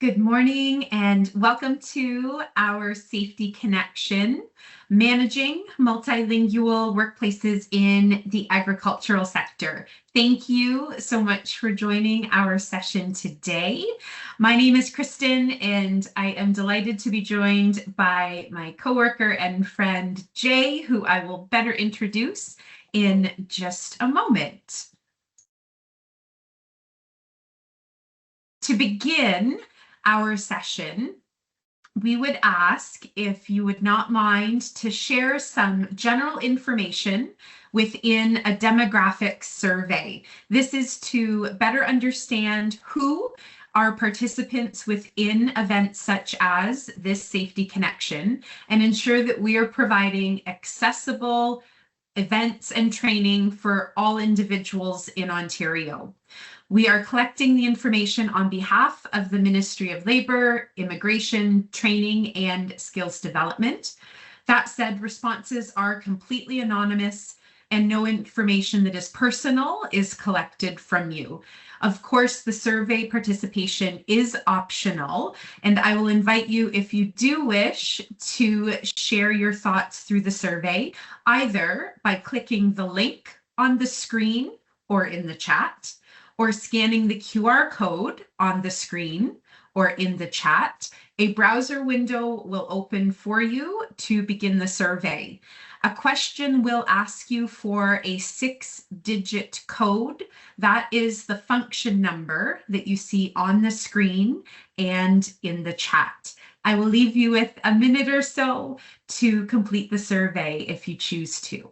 Good morning and welcome to our Safety Connection, Managing Multilingual Workplaces in the Agricultural Sector. Thank you so much for joining our session today. My name is Kristen and I am delighted to be joined by my coworker and friend Jay, who I will better introduce in just a moment. To begin our session, we would ask if you would not mind to share some general information within a demographic survey. This is to better understand who are participants within events such as this Safety Connection and ensure that we are providing accessible events and training for all individuals in Ontario. We are collecting the information on behalf of the Ministry of Labour, Immigration, Training and Skills Development. That said, responses are completely anonymous and no information that is personal is collected from you. Of course, the survey participation is optional, and I will invite you, if you do wish, to share your thoughts through the survey, either by clicking the link on the screen or in the chat, or scanning the QR code on the screen or in the chat. A browser window will open for you to begin the survey. A question will ask you for a 6-digit code. That is the function number that you see on the screen and in the chat. I will leave you with a minute or so to complete the survey if you choose to.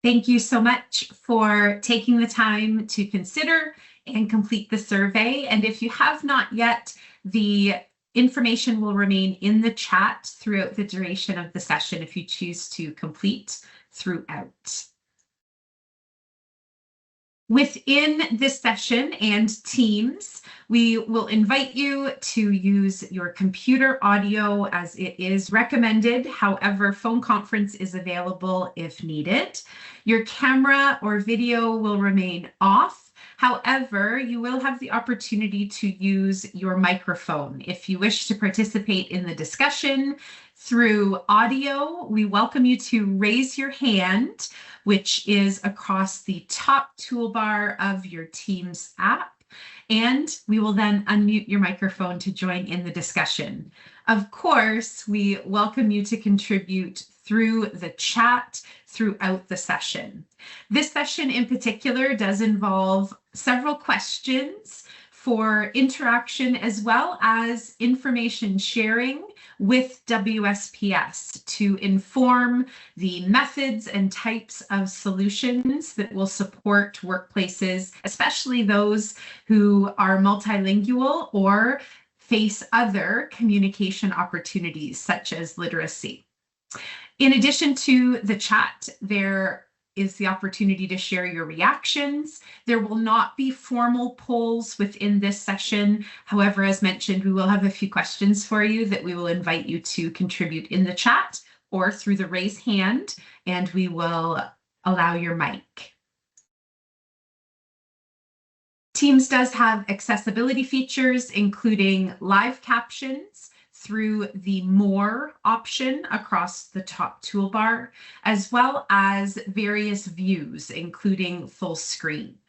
Thank you so much for taking the time to consider and complete the survey. And if you have not yet, the information will remain in the chat throughout the duration of the session if you choose to complete throughout. Within this session and Teams, we will invite you to use your computer audio as it is recommended. However, phone conference is available if needed. Your camera or video will remain off. However, you will have the opportunity to use your microphone. If you wish to participate in the discussion through audio, we welcome you to raise your hand, which is across the top toolbar of your Teams app. And we will then unmute your microphone to join in the discussion. Of course, we welcome you to contribute through the chat throughout the session. This session in particular does involve several questions for interaction as well as information sharing with WSPS to inform the methods and types of solutions that will support workplaces, especially those who are multilingual or face other communication opportunities such as literacy. In addition to the chat, there is the opportunity to share your reactions. There will not be formal polls within this session. However, as mentioned, we will have a few questions for you that we will invite you to contribute in the chat or through the raise hand, and we will allow your mic. Teams does have accessibility features, including live captions through the More option across the top toolbar, as well as various views, including full screen.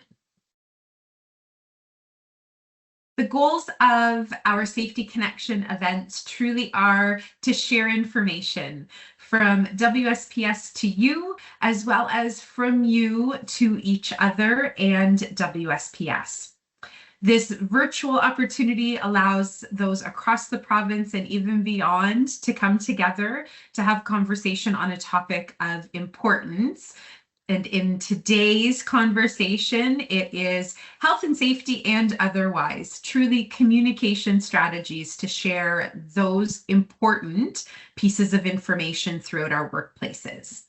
The goals of our Safety Connection events truly are to share information from WSPS to you, as well as from you to each other and WSPS. This virtual opportunity allows those across the province and even beyond to come together to have conversation on a topic of importance. And in today's conversation, it is health and safety and otherwise, truly communication strategies to share those important pieces of information throughout our workplaces.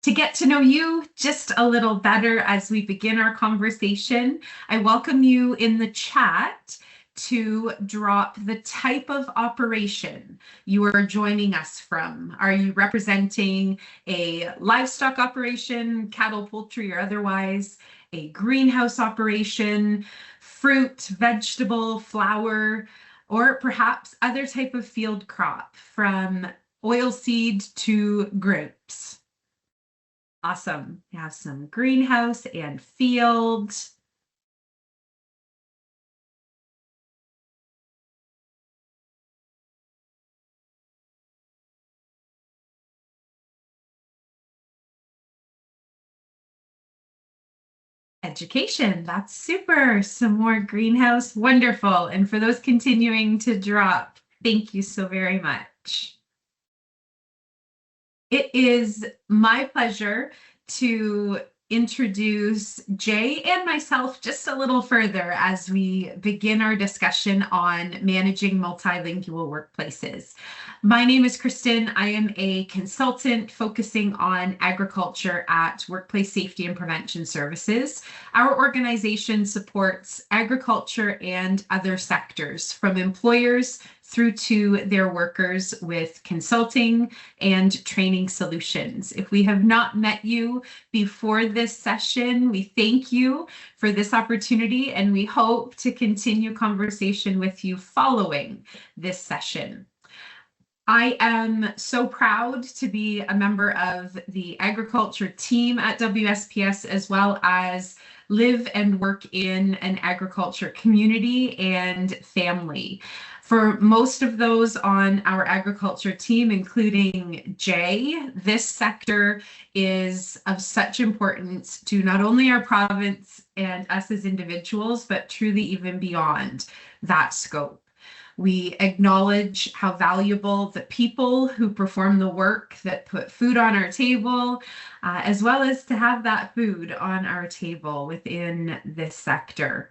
To get to know you just a little better as we begin our conversation, I welcome you in the chat to drop the type of operation you are joining us from. Are you representing a livestock operation, cattle, poultry, or otherwise, a greenhouse operation, fruit, vegetable, flower, or perhaps other type of field crop from oilseed to grapes? Awesome. We have some greenhouse and field. Education, that's super. Some more greenhouse, wonderful. And for those continuing to drop, thank you so very much. It is my pleasure to introduce Jay and myself just a little further as we begin our discussion on managing multilingual workplaces. My name is Kristen. I am a consultant focusing on agriculture at Workplace Safety and Prevention Services. Our organization supports agriculture and other sectors, from employers through to their workers, with consulting and training solutions. If we have not met you before this session, we thank you for this opportunity, and we hope to continue conversation with you following this session. I am so proud to be a member of the agriculture team at WSPS, as well as live and work in an agriculture community and family. For most of those on our agriculture team, including Jay, this sector is of such importance to not only our province and us as individuals, but truly even beyond that scope. We acknowledge how valuable the people who perform the work that put food on our table, as well as to have that food on our table within this sector.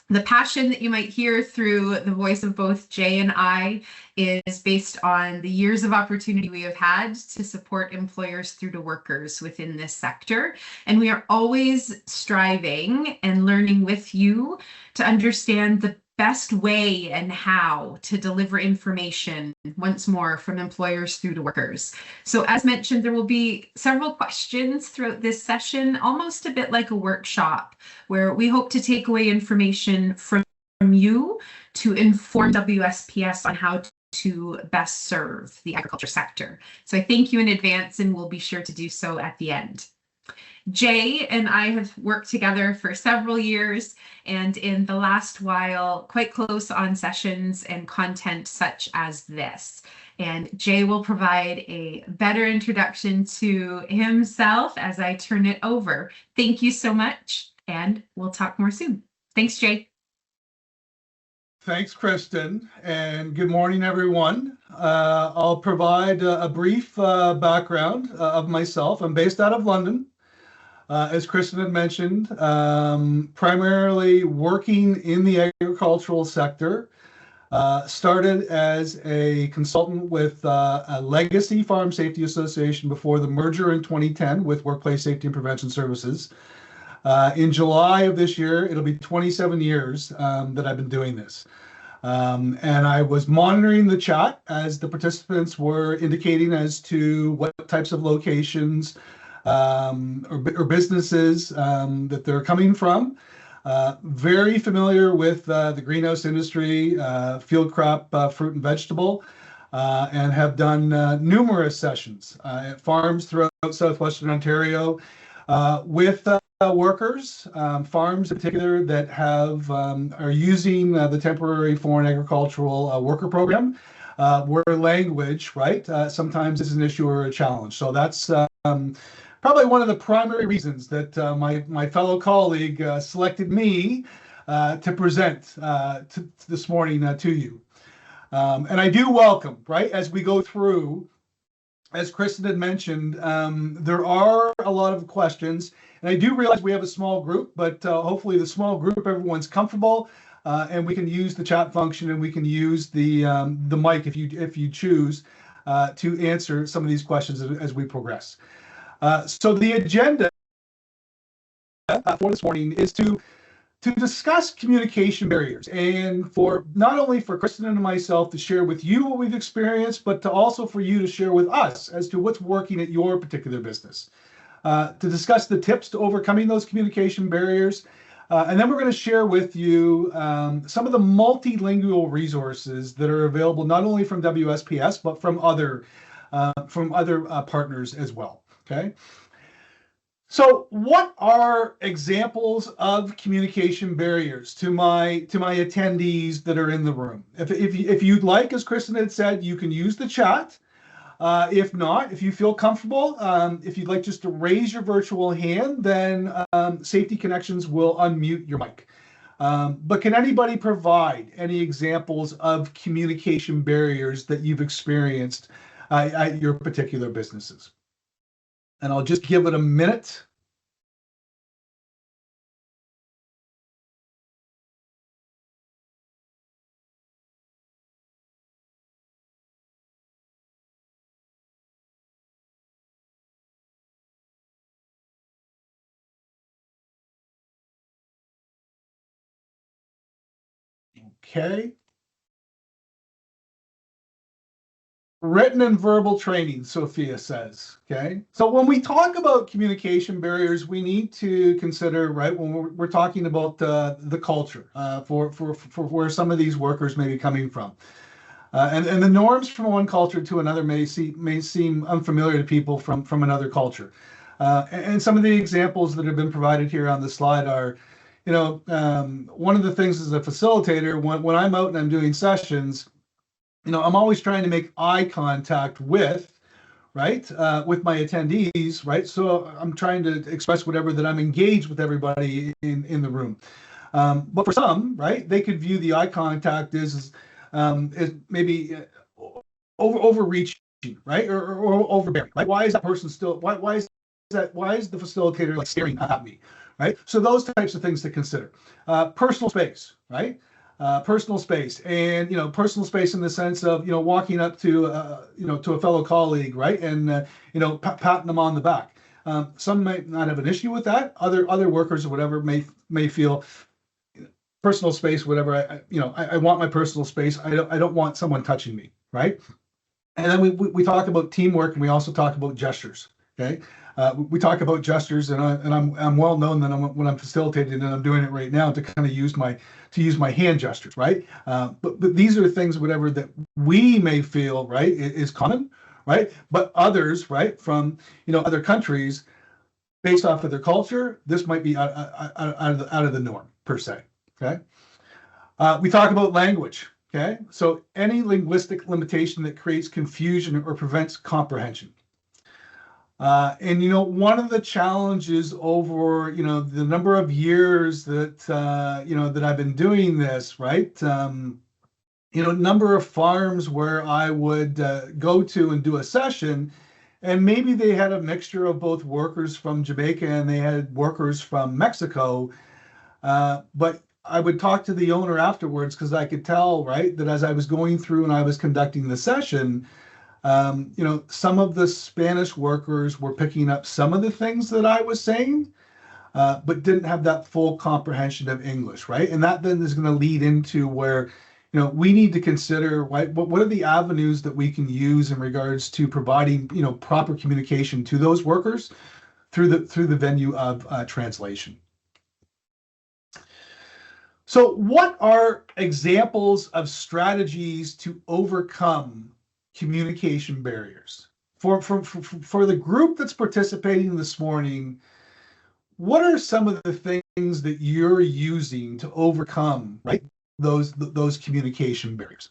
The passion that you might hear through the voice of both Jay and I is based on the years of opportunity we have had to support employers through to workers within this sector. And we are always striving and learning with you to understand the best way and how to deliver information, once more, from employers through to workers. So as mentioned, there will be several questions throughout this session, almost a bit like a workshop, where we hope to take away information from you to inform WSPS on how to best serve the agriculture sector. So I thank you in advance, and we'll be sure to do so at the end. Jay and I have worked together for several years, and in the last while, quite close on sessions and content such as this. And Jay will provide a better introduction to himself as I turn it over. Thank you so much, and we'll talk more soon. Thanks, Jay. Thanks, Kristen, and good morning, everyone. I'll provide a brief background of myself. I'm based out of London. As Kristen had mentioned, primarily working in the agricultural sector. Started as a consultant with a legacy Farm Safety Association before the merger in 2010 with Workplace Safety and Prevention Services. In July of this year, it'll be 27 years that I've been doing this. And I was monitoring the chat as the participants were indicating as to what types of locations or businesses that they're coming from. Very familiar with the greenhouse industry, field crop, fruit and vegetable, and have done numerous sessions at farms throughout southwestern Ontario with workers, farms in particular, that are using the temporary foreign agricultural worker program, where language, right, sometimes is an issue or a challenge. So that's probably one of the primary reasons that my fellow colleague selected me to present this morning to you. And I do welcome, right, as we go through, as Kristen had mentioned, there are a lot of questions, and I do realize we have a small group, but hopefully the small group, everyone's comfortable, and we can use the chat function, and we can use the mic if you choose to answer some of these questions as we progress. So the agenda for this morning is to discuss communication barriers, and for not only for Kristen and myself to share with you what we've experienced, but to also for you to share with us as to what's working at your particular business. To discuss the tips to overcoming those communication barriers. And then we're going to share with you some of the multilingual resources that are available not only from WSPS, but from other partners as well. Okay. So what are examples of communication barriers to my attendees that are in the room? If you'd like, as Kristen had said, you can use the chat. If not, if you feel comfortable, if you'd like just to raise your virtual hand, then Safety Connections will unmute your mic. But can anybody provide any examples of communication barriers that you've experienced at your particular businesses? And I'll just give it a minute. Okay. Written and verbal training, Sophia says. Okay. So when we talk about communication barriers, we need to consider, right, when we're talking about the culture for where some of these workers may be coming from. And the norms from one culture to another may seem unfamiliar to people from another culture. And some of the examples that have been provided here on the slide are, one of the things as a facilitator, when I'm out and I'm doing sessions, I'm always trying to make eye contact with my attendees, right? So I'm trying to express whatever that I'm engaged with everybody in the room. But for some, right, they could view the eye contact as maybe overreaching, right, or overbearing, right? Why is that person still? Why is the facilitator like staring at me, right? So those types of things to consider. Personal space, right? Personal space, and personal space in the sense of walking up to to a fellow colleague, right, and patting them on the back. Some might not have an issue with that. Other workers or whatever may feel personal space, whatever. I want my personal space. I don't want someone touching me, right? And then we talk about teamwork, and we also talk about gestures. Okay, we talk about gestures, and I'm well known that when I'm facilitating, and I'm doing it right now to kind of use my hand gestures, right? But these are things, whatever, that we may feel, right, is common, right? But others, right, from other countries, based off of their culture, this might be out of the norm per se. Okay, we talk about language. Okay, so any linguistic limitation that creates confusion or prevents comprehension. And one of the challenges over the number of years that that I've been doing this, right? Number of farms where I would go to and do a session, and maybe they had a mixture of both workers from Jamaica and they had workers from Mexico, but I would talk to the owner afterwards because I could tell, right, that as I was going through and I was conducting the session, some of the Spanish workers were picking up some of the things that I was saying, but didn't have that full comprehension of English, right? And that then is going to lead into where, we need to consider, right, what are the avenues that we can use in regards to providing, proper communication to those workers through the venue of translation. So what are examples of strategies to overcome communication barriers? For the group that's participating this morning, what are some of the things that you're using to overcome, right, those communication barriers?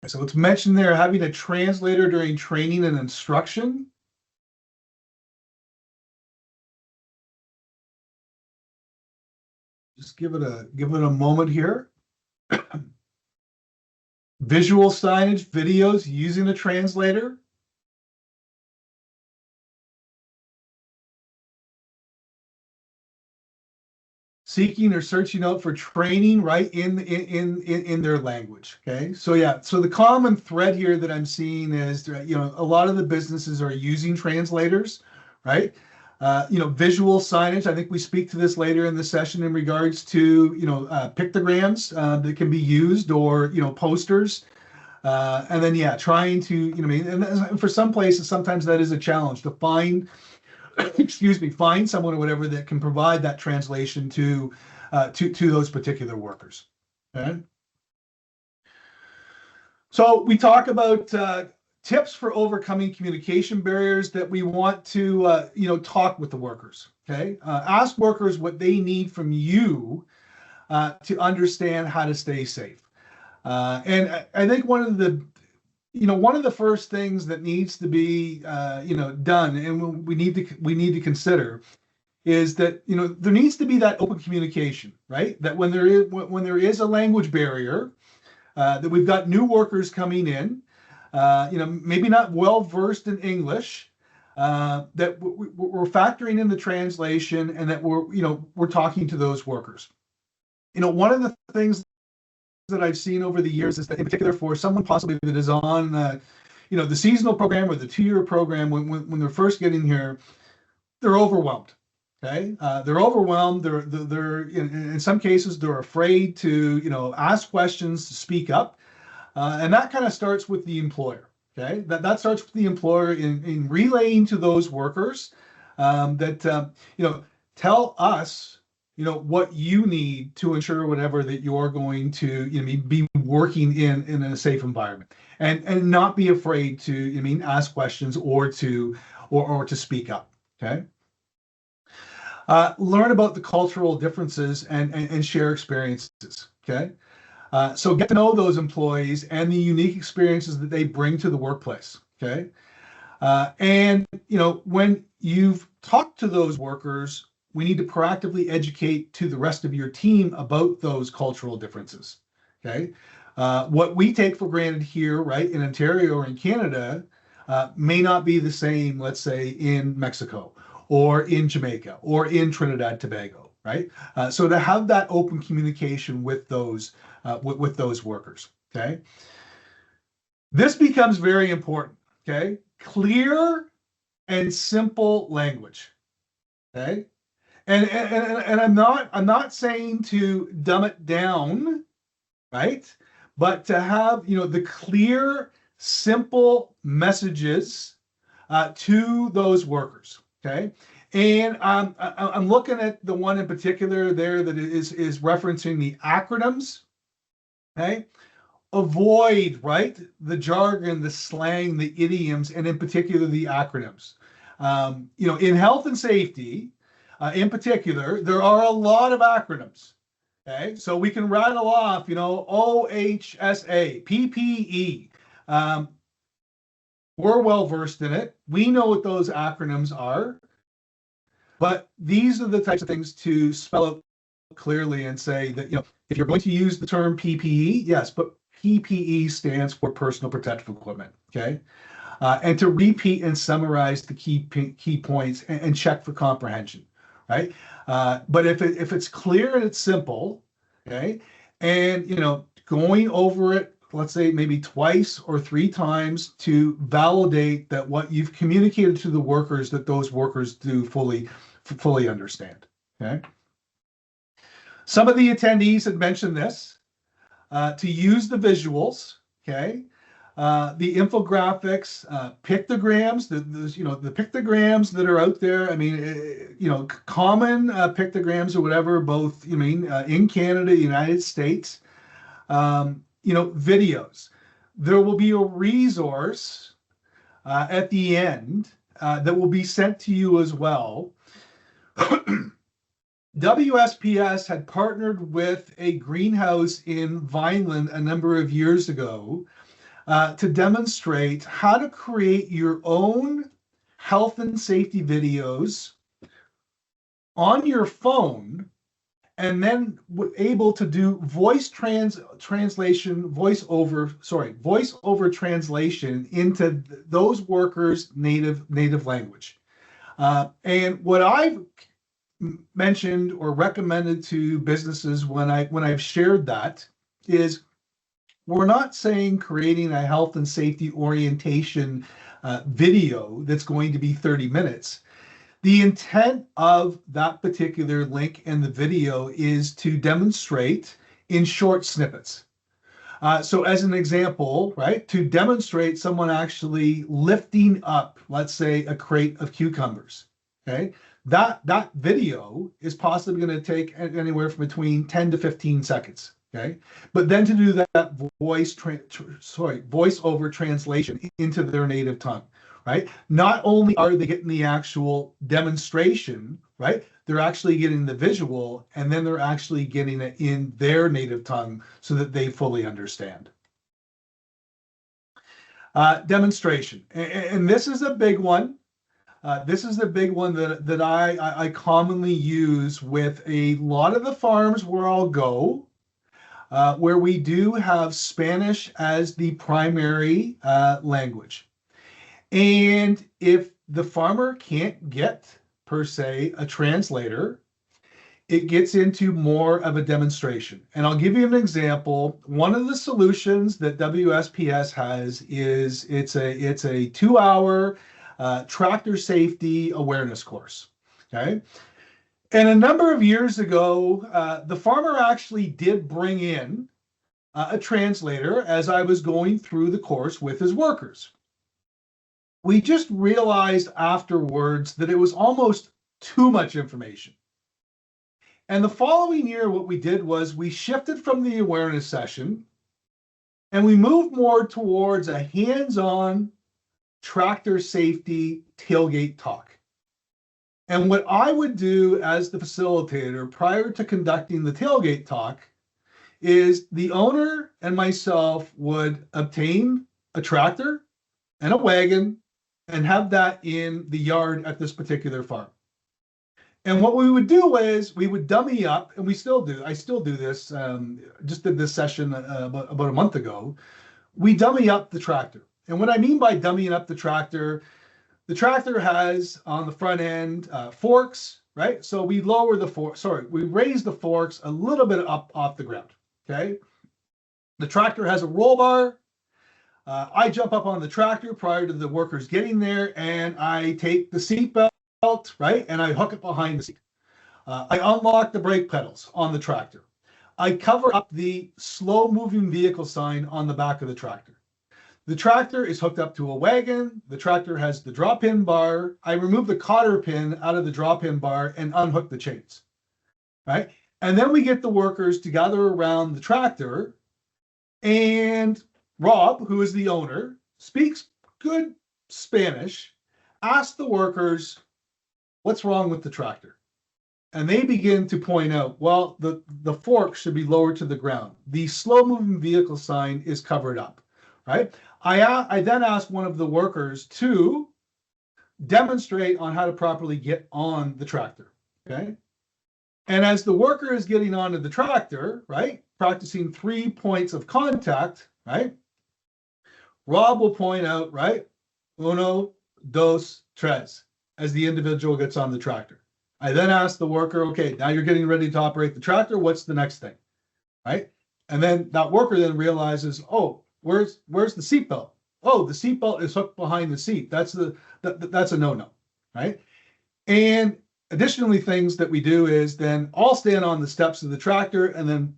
So it's mentioned there having a translator during training and instruction. Just give it a moment here. Visual signage, videos using a translator. Seeking or searching out for training, right, in their language. Okay, so yeah, so the common thread here that I'm seeing is, a lot of the businesses are using translators, right? Visual signage. I think we speak to this later in the session in regards to pictograms that can be used, or posters. And then, yeah, trying to, and for some places, sometimes that is a challenge to find, excuse me, find someone or whatever that can provide that translation to those particular workers. Okay. So we talk about tips for overcoming communication barriers that we want to, talk with the workers. Okay. Ask workers what they need from you to understand how to stay safe. And I think one of the first things that needs to be, done, and we need to consider, is that there needs to be that open communication, right? That when there is a language barrier, that we've got new workers coming in, maybe not well versed in English, that we're factoring in the translation, and that we're talking to those workers. One of the things that I've seen over the years is that, in particular, for someone possibly that is on the seasonal program or the 2-year program, when they're first getting here, they're overwhelmed. Okay, they're overwhelmed. They're in some cases they're afraid to ask questions, to speak up, and that kind of starts with the employer. Okay, that starts with the employer in relaying to those workers that tell us what you need to ensure whatever that you're going to be working in a safe environment, and not be afraid to ask questions or to speak up. Okay. Learn about the cultural differences and share experiences. Okay. So get to know those employees and the unique experiences that they bring to the workplace. Okay. And when you've talked to those workers, we need to proactively educate to the rest of your team about those cultural differences. Okay. What we take for granted here, right, in Ontario or in Canada, may not be the same, let's say, in Mexico or in Jamaica or in Trinidad Tobago, right? So to have that open communication with those workers. Okay. This becomes very important. Okay. Clear and simple language. Okay. And I'm not saying to dumb it down, right? But to have the clear, simple messages to those workers. Okay. And I'm looking at the one in particular there that is referencing the acronyms. Okay. Avoid, right, the jargon, the slang, the idioms, and in particular the acronyms. In health and safety, in particular, there are a lot of acronyms. Okay, so we can rattle off, OHSA, PPE. We're well versed in it. We know what those acronyms are, but these are the types of things to spell out clearly and say that, if you're going to use the term PPE, yes, but PPE stands for personal protective equipment. Okay. And to repeat and summarize the key points and check for comprehension, right? But if it's clear and it's simple, okay, and going over it, let's say maybe twice or 3 times to validate that what you've communicated to the workers, that those workers do fully understand. Okay. Some of the attendees had mentioned this, to use the visuals. Okay. The infographics, pictograms, the pictograms that are out there. I mean, common pictograms or whatever, both, in Canada, United States. Videos. There will be a resource at the end that will be sent to you as well. WSPS had partnered with a greenhouse in Vineland a number of years ago to demonstrate how to create your own health and safety videos on your phone, and then able to do voice over translation into those workers' native language. And what I've mentioned or recommended to businesses when I've shared that is, we're not saying creating a health and safety orientation video that's going to be 30 minutes. The intent of that particular link in the video is to demonstrate in short snippets. So as an example, right, to demonstrate someone actually lifting up, let's say, a crate of cucumbers, okay? That video is possibly going to take anywhere from between 10 to 15 seconds, okay? But then to do that voice over translation into their native tongue, right? Not only are they getting the actual demonstration, right? They're actually getting the visual, and then they're actually getting it in their native tongue so that they fully understand. Demonstration, and this is a big one. This is the big one that I commonly use with a lot of the farms where I'll go, where we do have Spanish as the primary language. And if the farmer can't get, per se, a translator, it gets into more of a demonstration. And I'll give you an example. One of the solutions that WSPS has is it's a 2-hour tractor safety awareness course, okay? And a number of years ago, the farmer actually did bring in a translator as I was going through the course with his workers. We just realized afterwards that it was almost too much information. And the following year, what we did was we shifted from the awareness session and we moved more towards a hands-on tractor safety tailgate talk. And what I would do as the facilitator prior to conducting the tailgate talk is the owner and myself would obtain a tractor and a wagon and have that in the yard at this particular farm. And what we would do is we would dummy up, and I still do this, just did this session about a month ago. We dummy up the tractor. And what I mean by dummying up the tractor has on the front end forks, right? So we we raise the forks a little bit up off the ground, okay? The tractor has a roll bar. I jump up on the tractor prior to the workers getting there, and I take the seat belt, right? And I hook it behind the seat. I unlock the brake pedals on the tractor. I cover up the slow moving vehicle sign on the back of the tractor. The tractor is hooked up to a wagon. The tractor has the drop-in bar. I remove the cotter pin out of the drop-in bar and unhook the chains, right? And then we get the workers to gather around the tractor, and Rob, who is the owner, speaks good Spanish, asks the workers, what's wrong with the tractor? And they begin to point out, well, the fork should be lowered to the ground. The slow-moving vehicle sign is covered up, right? I then asked one of the workers to demonstrate on how to properly get on the tractor, okay? And as the worker is getting onto the tractor, right, practicing 3 points of contact, right, Rob will point out, right, uno, dos, tres, as the individual gets on the tractor. I then ask the worker, okay, now you're getting ready to operate the tractor. What's the next thing, right? And then that worker then realizes, oh, where's the seatbelt? Oh, the seatbelt is hooked behind the seat. That's a no-no, right? And additionally, things that we do is then I'll stand on the steps of the tractor and then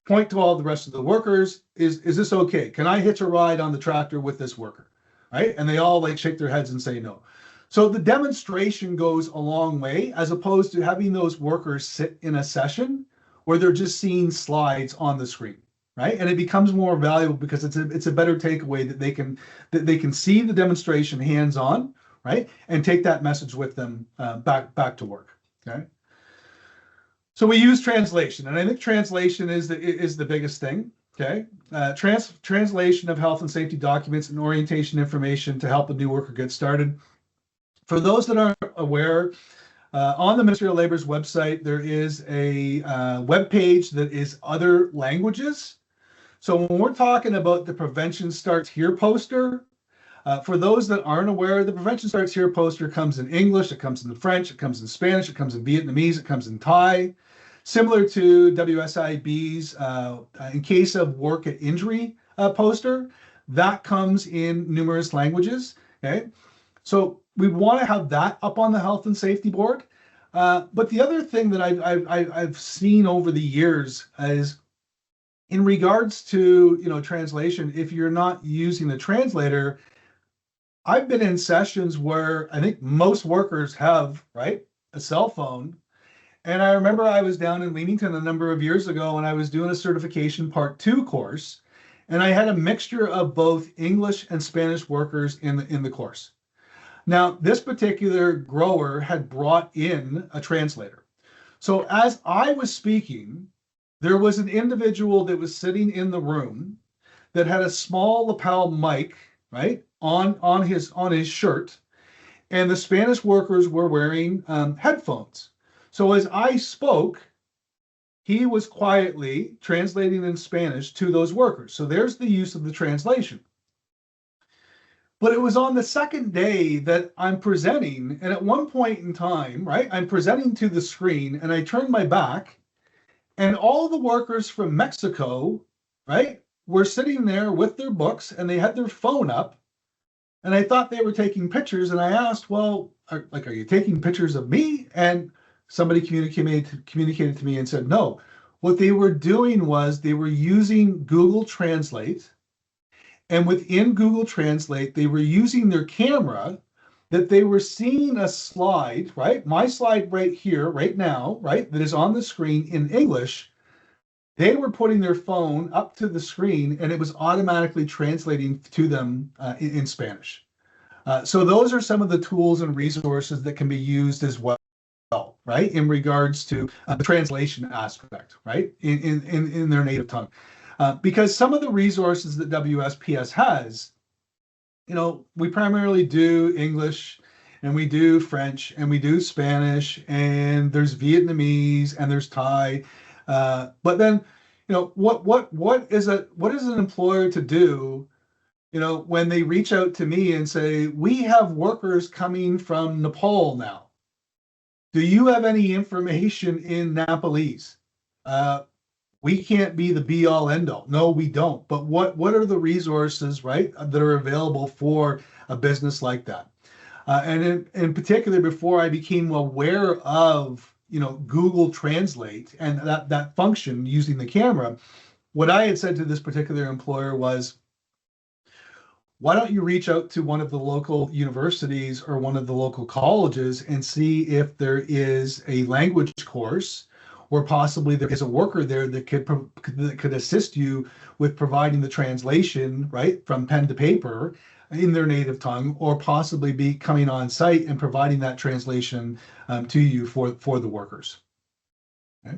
point to all the rest of the workers. Is this okay? Can I hitch a ride on the tractor with this worker? Right? And they all like shake their heads and say no. So the demonstration goes a long way, as opposed to having those workers sit in a session where they're just seeing slides on the screen, right? And it becomes more valuable because it's a better takeaway that they can see the demonstration hands-on, right? And take that message with them back to work. Okay. So we use translation, and I think translation is the biggest thing. Okay, translation of health and safety documents and orientation information to help a new worker get started. For those that aren't aware, on the Ministry of Labor's website, there is a web page that is other languages. So when we're talking about the Prevention Starts Here poster, for those that aren't aware, the Prevention Starts Here poster comes in English, it comes in French, it comes in Spanish, it comes in Vietnamese, it comes in Thai. Similar to WSIB's in case of work at injury poster, that comes in numerous languages. Okay, so we want to have that up on the health and safety board. But the other thing that I've seen over the years is in regards to translation. If you're not using the translator, I've been in sessions where I think most workers have a cell phone. And I remember I was down in Leamington a number of years ago and I was doing a certification part 2 course, and I had a mixture of both English and Spanish workers in the course. Now, this particular grower had brought in a translator. So as I was speaking, there was an individual that was sitting in the room that had a small lapel mic, on his shirt, and the Spanish workers were wearing headphones. So as I spoke, he was quietly translating in Spanish to those workers. So there's the use of the translation. But it was on the second day that I'm presenting, and at one point in time, I'm presenting to the screen, and I turn my back, and all the workers from Mexico, were sitting there with their books, and they had their phone up, and I thought they were taking pictures, and I asked, well, are you taking pictures of me? And somebody communicated to me and said, no, what they were doing was they were using Google Translate. And within Google Translate, they were using their camera, that they were seeing a slide, my slide right here, right now, that is on the screen in English. They were putting their phone up to the screen and it was automatically translating to them in Spanish. So those are some of the tools and resources that can be used as well. In regards to the translation aspect, in their native tongue. Because some of the resources that WSPS has, we primarily do English, and we do French, and we do Spanish, and there's Vietnamese, and there's Thai. But then, what is an employer to do, when they reach out to me and say, we have workers coming from Nepal now. Do you have any information in Nepalese? We can't be the be all end all. No, we don't. But what are the resources, that are available for a business like that? And in particular, before I became aware of, Google Translate and that function using the camera, what I had said to this particular employer was, why don't you reach out to one of the local universities or one of the local colleges and see if there is a language course, or possibly there is a worker there that could assist you with providing the translation, from pen to paper in their native tongue, or possibly be coming on site and providing that translation to you for the workers. Okay.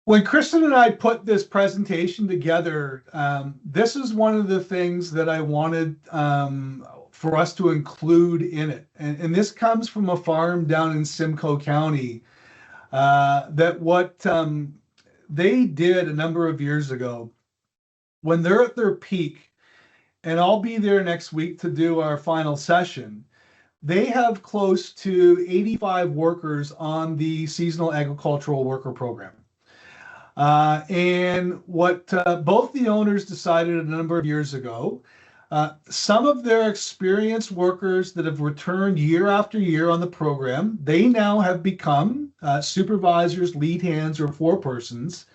When Kristen and I put this presentation together, this is one of the things that I wanted for us to include in it. And this comes from a farm down in Simcoe County that what they did a number of years ago, when they're at their peak, and I'll be there next week to do our final session, they have close to 85 workers on the Seasonal Agricultural Worker Program. And what both the owners decided a number of years ago, Some of their experienced workers that have returned year after year on the program, they now have become supervisors, lead hands, or forepersons.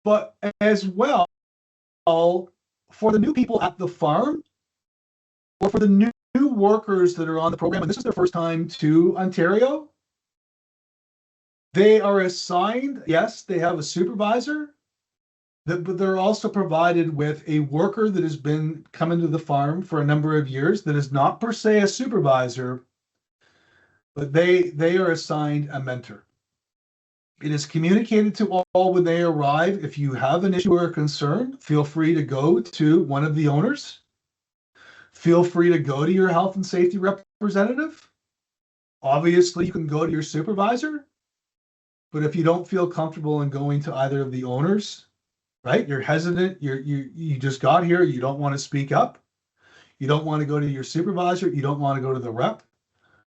But as well, for the new people at the farm, or for the new workers that are on the program, and this is their first time to Ontario, they are assigned, yes, they have a supervisor, but they're also provided with a worker that has been coming to the farm for a number of years that is not per se a supervisor, but they are assigned a mentor. It is communicated to all when they arrive. If you have an issue or a concern, feel free to go to one of the owners. Feel free to go to your health and safety representative. Obviously, you can go to your supervisor, but if you don't feel comfortable in going to either of the owners, right? You're hesitant, you just got here, you don't want to speak up, you don't want to go to your supervisor, you don't want to go to the rep,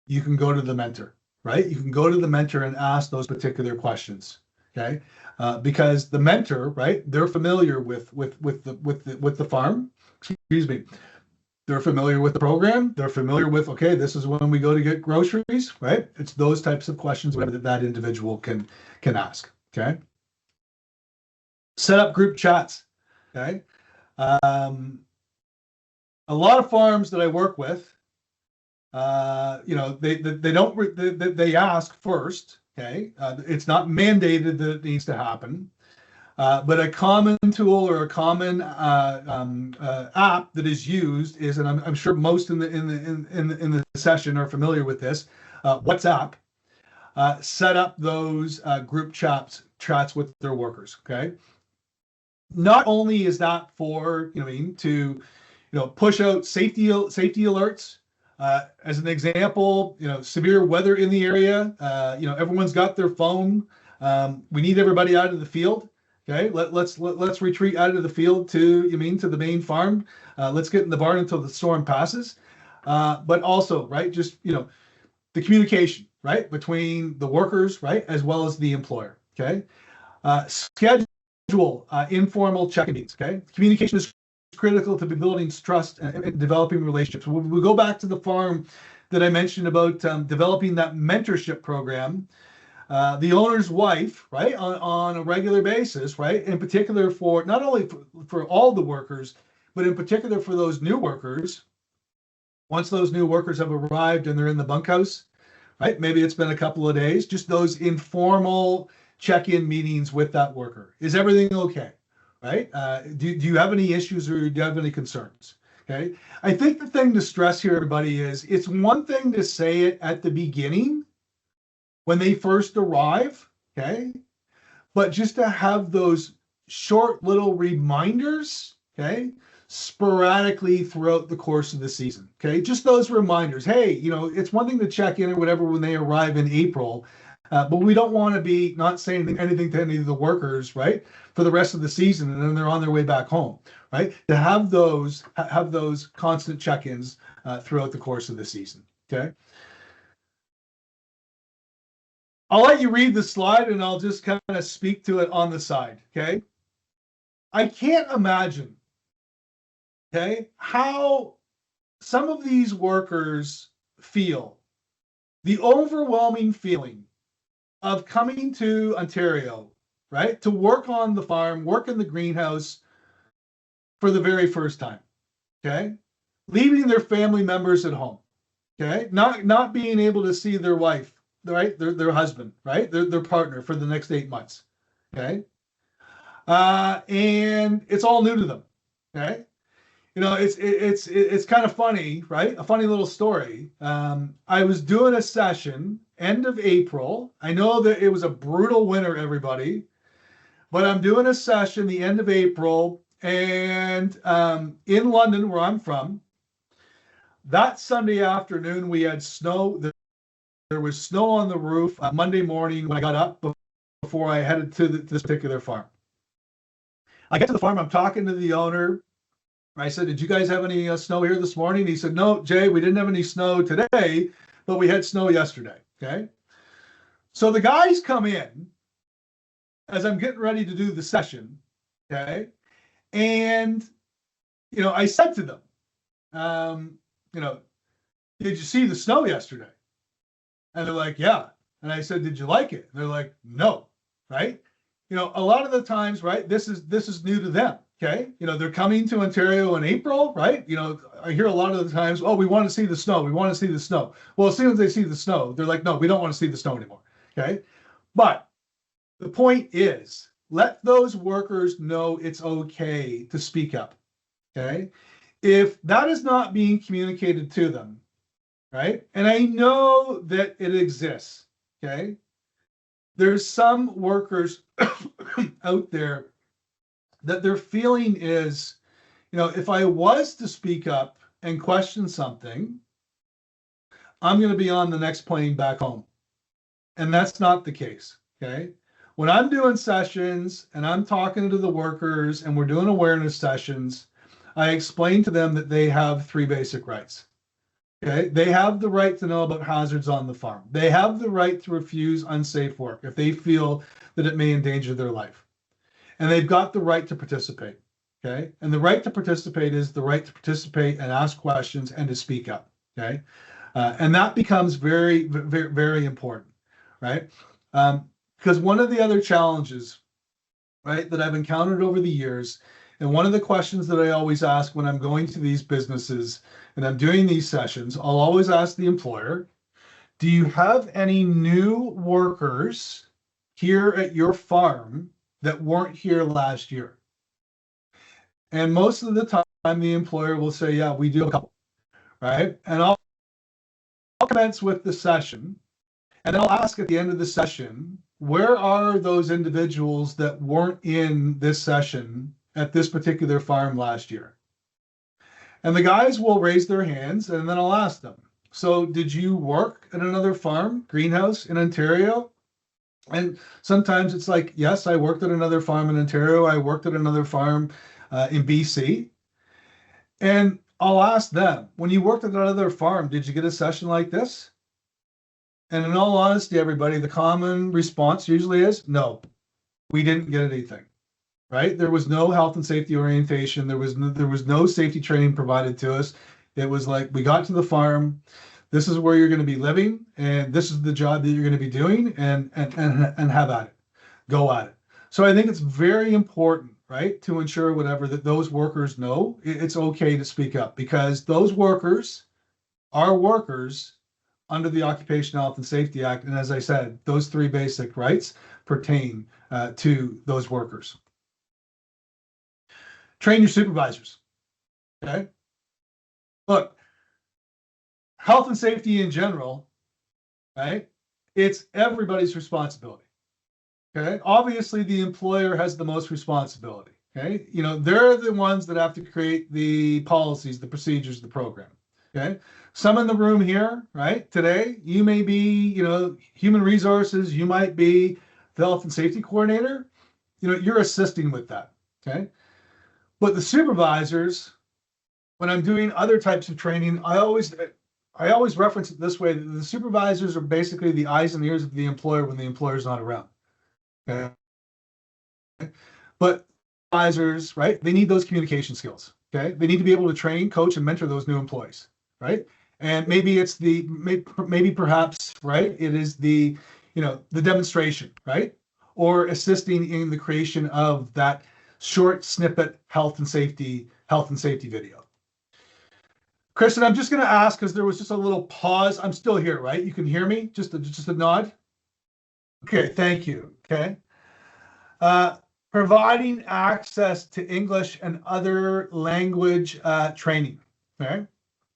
you can go to the mentor, right? You can go to the mentor and ask those particular questions, okay? Because the mentor, right? They're familiar with the farm. Excuse me. They're familiar with the program. They're familiar with, okay, this is when we go to get groceries, right? It's those types of questions that individual can ask, okay? Set up group chats, okay? A lot of farms that I work with, they ask first, okay? It's not mandated that it needs to happen. But a common tool or a common app that is used is, and I'm sure most in the session are familiar with this, WhatsApp. Set up those group chats with their workers. Okay. Not only is that for to push out safety alerts. As an example, severe weather in the area. Everyone's got their phone. We need everybody out of the field. Okay, let's retreat out of the field to the main farm. Let's get in the barn until the storm passes. But also, right, just the communication, right, between the workers, right, as well as the employer. Okay, schedule informal check-in meetings. Okay, communication is critical to building trust and developing relationships. We go back to the farm that I mentioned about developing that mentorship program. The owner's wife, right, on a regular basis, right, in particular for not only for all the workers, but in particular for those new workers. Once those new workers have arrived and they're in the bunkhouse, right, maybe it's been a couple of days, just those informal check-in meetings with that worker. Is everything okay, right? Do you have any issues or do you have any concerns? Okay, I think the thing to stress here, everybody, is it's one thing to say it at the beginning, when they first arrive, okay? But just to have those short little reminders, okay, sporadically throughout the course of the season, okay? Just those reminders. Hey, it's one thing to check in or whatever when they arrive in April, but we don't want to be not saying anything to any of the workers, right, for the rest of the season, and then they're on their way back home, right? To have those constant check-ins throughout the course of the season, okay? I'll let you read the slide and I'll just kind of speak to it on the side, okay? I can't imagine, okay, how some of these workers feel, the overwhelming feeling of coming to Ontario, right, to work on the farm, work in the greenhouse for the very first time, okay? Leaving their family members at home, okay? Not being able to see their wife, right, their husband, right, their partner for the next 8 months, okay? And it's all new to them, okay? It's kind of funny, right? A funny little story. I was doing a session end of April. I know that it was a brutal winter, everybody, but I'm doing a session the end of April, and in London, where I'm from, that Sunday afternoon we had snow. There was snow on the roof Monday morning when I got up before I headed to this particular farm. I get to the farm, I'm talking to the owner. I said, did you guys have any snow here this morning? He said, no, Jay, we didn't have any snow today, but we had snow yesterday, okay? So the guys come in as I'm getting ready to do the session, okay? And, I said to them, you know, did you see the snow yesterday? And they're like, yeah. And I said, did you like it? And they're like, no, right? A lot of the times, right, this is new to them. Okay. They're coming to Ontario in April, right? I hear a lot of the times, oh, we want to see the snow. We want to see the snow. Well, as soon as they see the snow, they're like, no, we don't want to see the snow anymore. Okay. But the point is, let those workers know it's okay to speak up. Okay. If that is not being communicated to them, right? And I know that it exists, okay? There's some workers out there that their feeling is, if I was to speak up and question something, I'm going to be on the next plane back home. And that's not the case, okay? When I'm doing sessions and I'm talking to the workers and we're doing awareness sessions, I explain to them that they have 3 basic rights. Okay, they have the right to know about hazards on the farm. They have the right to refuse unsafe work if they feel that it may endanger their life. And they've got the right to participate. Okay, and the right to participate is the right to participate and ask questions and to speak up. Okay, and that becomes very, very, very important, right? Because one of the other challenges, right, that I've encountered over the years, and one of the questions that I always ask when I'm going to these businesses and I'm doing these sessions, I'll always ask the employer, do you have any new workers here at your farm that weren't here last year? And most of the time, the employer will say, yeah, we do have a couple, right? And I'll commence with the session, and I'll ask at the end of the session, where are those individuals that weren't in this session at this particular farm last year? And the guys will raise their hands, and then I'll ask them, so did you work at another farm, greenhouse in Ontario? And sometimes it's like, yes, I worked at another farm in Ontario. I worked at another farm in BC. And I'll ask them, when you worked at another farm, did you get a session like this? And in all honesty, everybody, the common response usually is, no, we didn't get anything. Right? There was no health and safety orientation. There was no safety training provided to us. It was like, we got to the farm. This is where you're going to be living, and this is the job that you're going to be doing, and have at it, go at it. So I think it's very important, right, to ensure whatever that those workers know it's okay to speak up, because those workers are workers under the Occupational Health and Safety Act, and as I said, those 3 basic rights pertain to those workers. Train your supervisors, okay? Look, health and safety in general, right? It's everybody's responsibility, okay? Obviously, the employer has the most responsibility, okay? They're the ones that have to create the policies, the procedures, the program, okay? Some in the room here, right, today, you may be, human resources, you might be the health and safety coordinator, you're assisting with that, okay? But the supervisors, when I'm doing other types of training, I always reference it this way: the supervisors are basically the eyes and ears of the employer when the employer's not around. Okay. But supervisors, right? They need those communication skills. Okay. They need to be able to train, coach, and mentor those new employees, right? And maybe it's maybe perhaps, right? It is the demonstration, right? Or assisting in the creation of that short snippet health and safety video. Kristen, I'm just going to ask, because there was just a little pause. I'm still here, right? You can hear me? Just a nod. Okay, thank you. Okay. Providing access to English and other language training. Okay.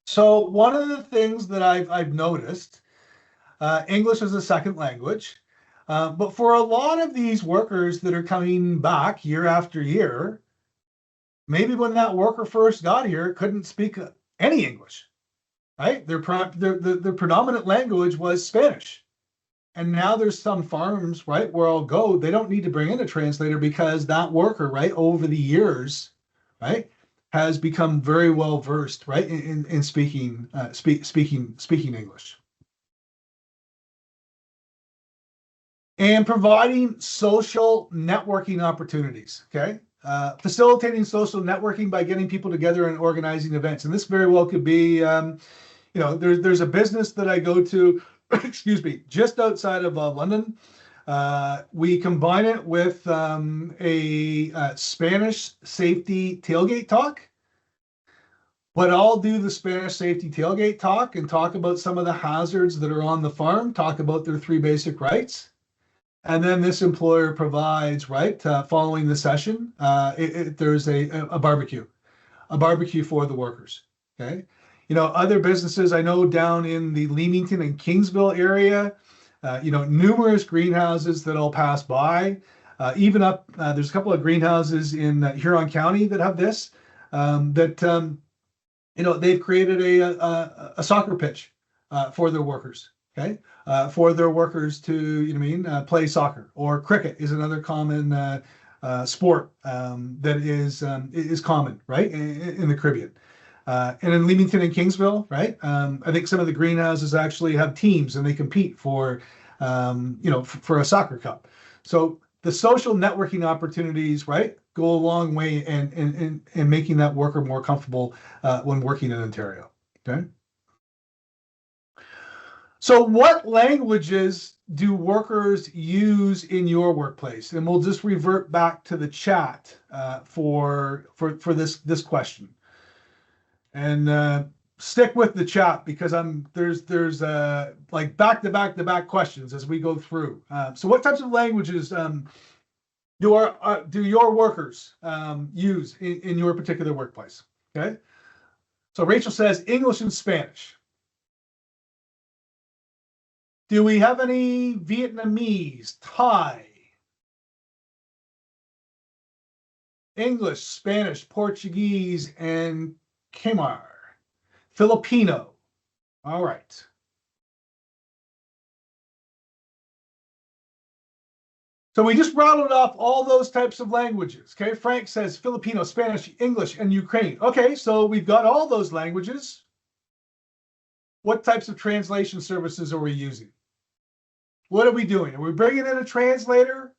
So one of the things that I've noticed, English is a second language. But for a lot of these workers that are coming back year after year, maybe when that worker first got here, couldn't speak any English, right? Their predominant language was Spanish. And now there's some farms, right, where I'll go, they don't need to bring in a translator because that worker, right, over the years, right, has become very well versed, right, in speaking English. And providing social networking opportunities, okay? facilitating social networking by getting people together and organizing events. And this very well could be, there's a business that I go to, excuse me, just outside of London. We combine it with a Spanish safety tailgate talk. But I'll do the Spanish safety tailgate talk and talk about some of the hazards that are on the farm, talk about their 3 basic rights. And then this employer provides, right, following the session, there's a barbecue for the workers, okay? Other businesses I know down in the Leamington and Kingsville area, numerous greenhouses that I'll pass by. Even up, there's a couple of greenhouses in Huron County that have this, they've created a soccer pitch for their workers, okay? For their workers to, play soccer. Or cricket is another common sport that is common, right, in the Caribbean. And in Leamington and Kingsville, right, I think some of the greenhouses actually have teams and they compete for, for a soccer cup. So the social networking opportunities, right, go a long way in making that worker more comfortable when working in Ontario, okay? So what languages do workers use in your workplace? And we'll just revert back to the chat for this question. And stick with the chat because there's like back-to-back questions as we go through. So what types of languages do your workers use in your particular workplace? Okay. So Rachel says English and Spanish. Do we have any Vietnamese, Thai, English, Spanish, Portuguese, and Khmer, Filipino? All right. So we just rattled off all those types of languages. Okay, Frank says Filipino, Spanish, English, and Ukraine. Okay, so we've got all those languages. What types of translation services are we using? What are we doing? Are we bringing in a translator?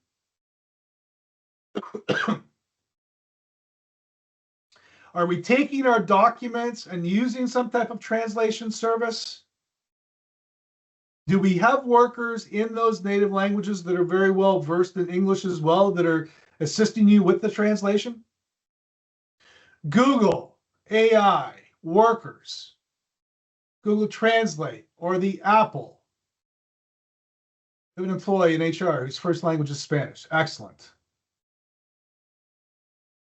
Are we taking our documents and using some type of translation service? Do we have workers in those native languages that are very well versed in English as well that are assisting you with the translation? Google, AI, workers, Google Translate, or the Apple. We have an employee in HR whose first language is Spanish. Excellent.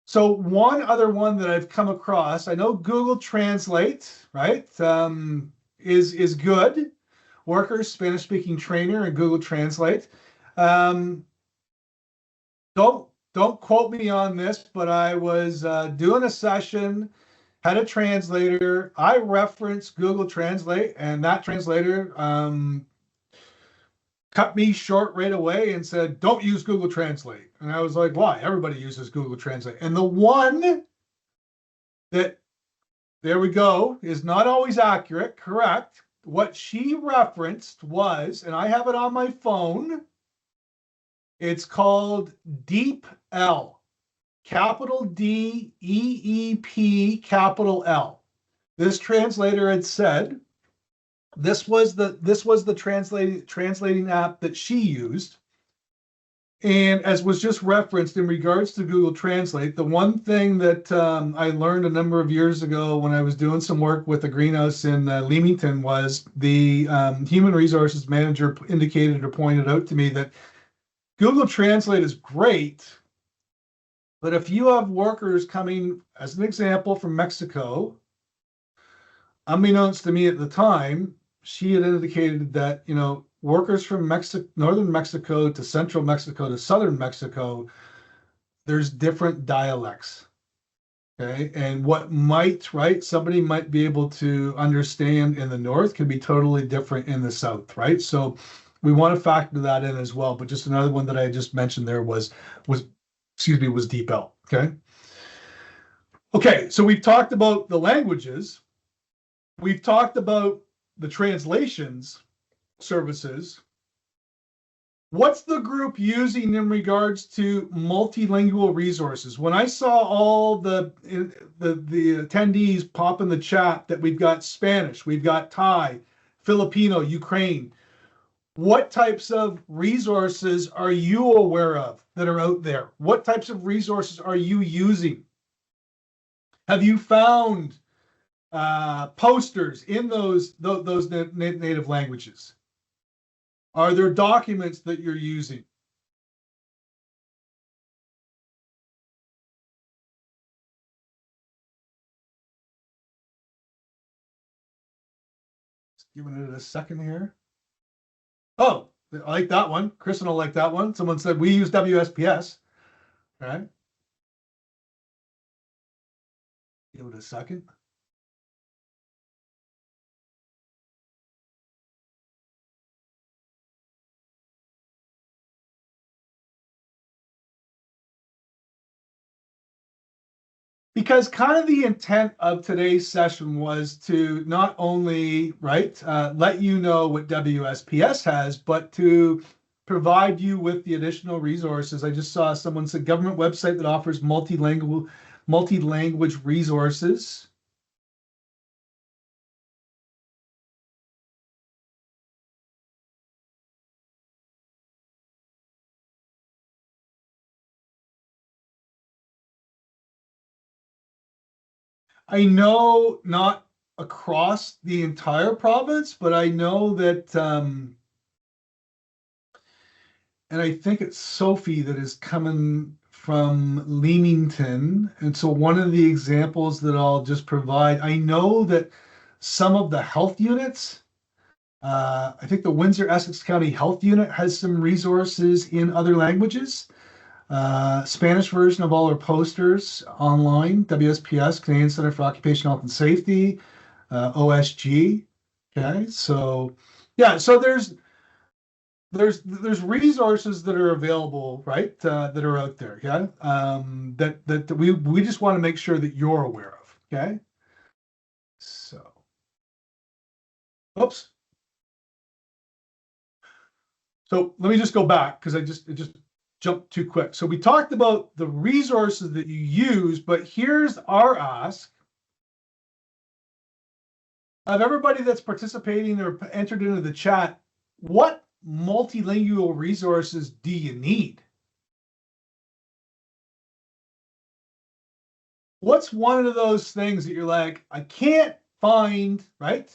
So one other one that I've come across, I know Google Translate, right, is good. Workers, Spanish-speaking trainer, and Google Translate. Don't quote me on this, but I was doing a session, had a translator. I referenced Google Translate, and that translator cut me short right away and said, "Don't use Google Translate." And I was like, "Why? Everybody uses Google Translate." And the one that, there we go, is not always accurate, correct. What she referenced was, and I have it on my phone, it's called DeepL, capital D-E-E-P, capital L. This translator had said this was the translating app that she used. And as was just referenced in regards to Google Translate, the one thing that I learned a number of years ago when I was doing some work with a greenhouse in Leamington was the human resources manager indicated or pointed out to me that Google Translate is great, but if you have workers coming, as an example, from Mexico, unbeknownst to me at the time, she had indicated that, workers from northern Mexico to central Mexico to southern Mexico, there's different dialects, okay? And what somebody might be able to understand in the north can be totally different in the south, right? So we want to factor that in as well. But just another one that I just mentioned there was DeepL, okay? Okay, so we've talked about the languages. We've talked about the translations services. What's the group using in regards to multilingual resources? When I saw all the attendees pop in the chat that we've got Spanish, we've got Thai, Filipino, Ukraine, what types of resources are you aware of that are out there? What types of resources are you using? Have you found posters in those native languages? Are there documents that you're using? Just giving it a second here. Oh, I like that one. Kristen will like that one. Someone said we use WSPS. All right. Give it a second. Because kind of the intent of today's session was to not only, right, let you know what WSPS has, but to provide you with the additional resources. I just saw someone said government website that offers multilingual, multi-language resources. I know not across the entire province, but I know that, and I think it's Sophie that is coming from Leamington. And so one of the examples that I'll just provide, I know that some of the health units, I think the Windsor Essex County Health Unit has some resources in other languages. Spanish version of all our posters online, WSPS, Canadian Center for Occupational Health and Safety, OSG. Okay, so yeah, so there's resources that are available, right? That are out there, okay? That we just want to make sure that you're aware of, okay? So, oops. So let me just go back because it just jumped too quick. So we talked about the resources that you use, but here's our ask of everybody that's participating or entered into the chat. What multilingual resources do you need? What's one of those things that you're like, I can't find, right?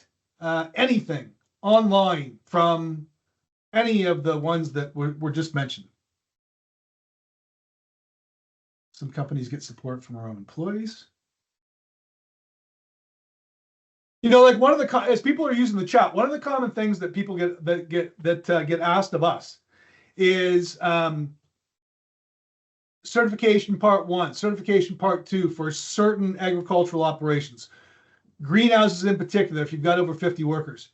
Anything online from any of the ones that were just mentioned. Some companies get support from their own employees. You know, like one of the, as people are using the chat, one of the common things that people get asked of us is certification part 1, certification part 2 for certain agricultural operations. Greenhouses in particular, if you've got over 50 workers.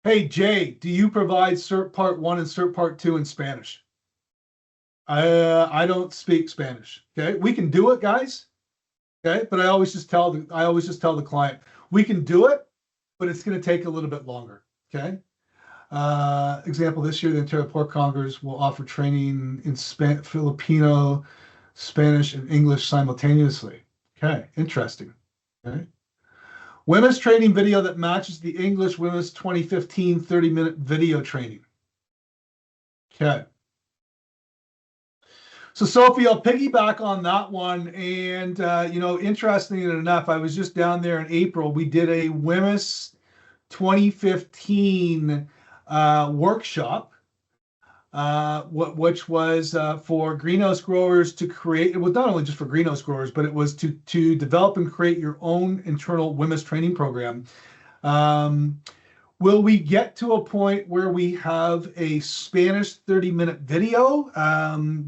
Hey, Jay, do you provide Cert Part 1 and Cert Part 2 in Spanish? I don't speak Spanish. Okay, we can do it, guys. Okay, but I always just tell the client, we can do it, but it's going to take a little bit longer. Okay. Example, this year, the Ontario Pork Congress will offer training in Filipino, Spanish, and English simultaneously. Okay, interesting. Okay. WHMIS training video that matches the English WHMIS 2015 30-minute video training. Okay. So Sophie, I'll piggyback on that one. And, you know, interestingly enough, I was just down there in April. We did a WHMIS 2015 workshop, which was for greenhouse growers to create. It was not only just for greenhouse growers, but it was to develop and create your own internal WHMIS training program. Will we get to a point where we have a Spanish 30-minute video?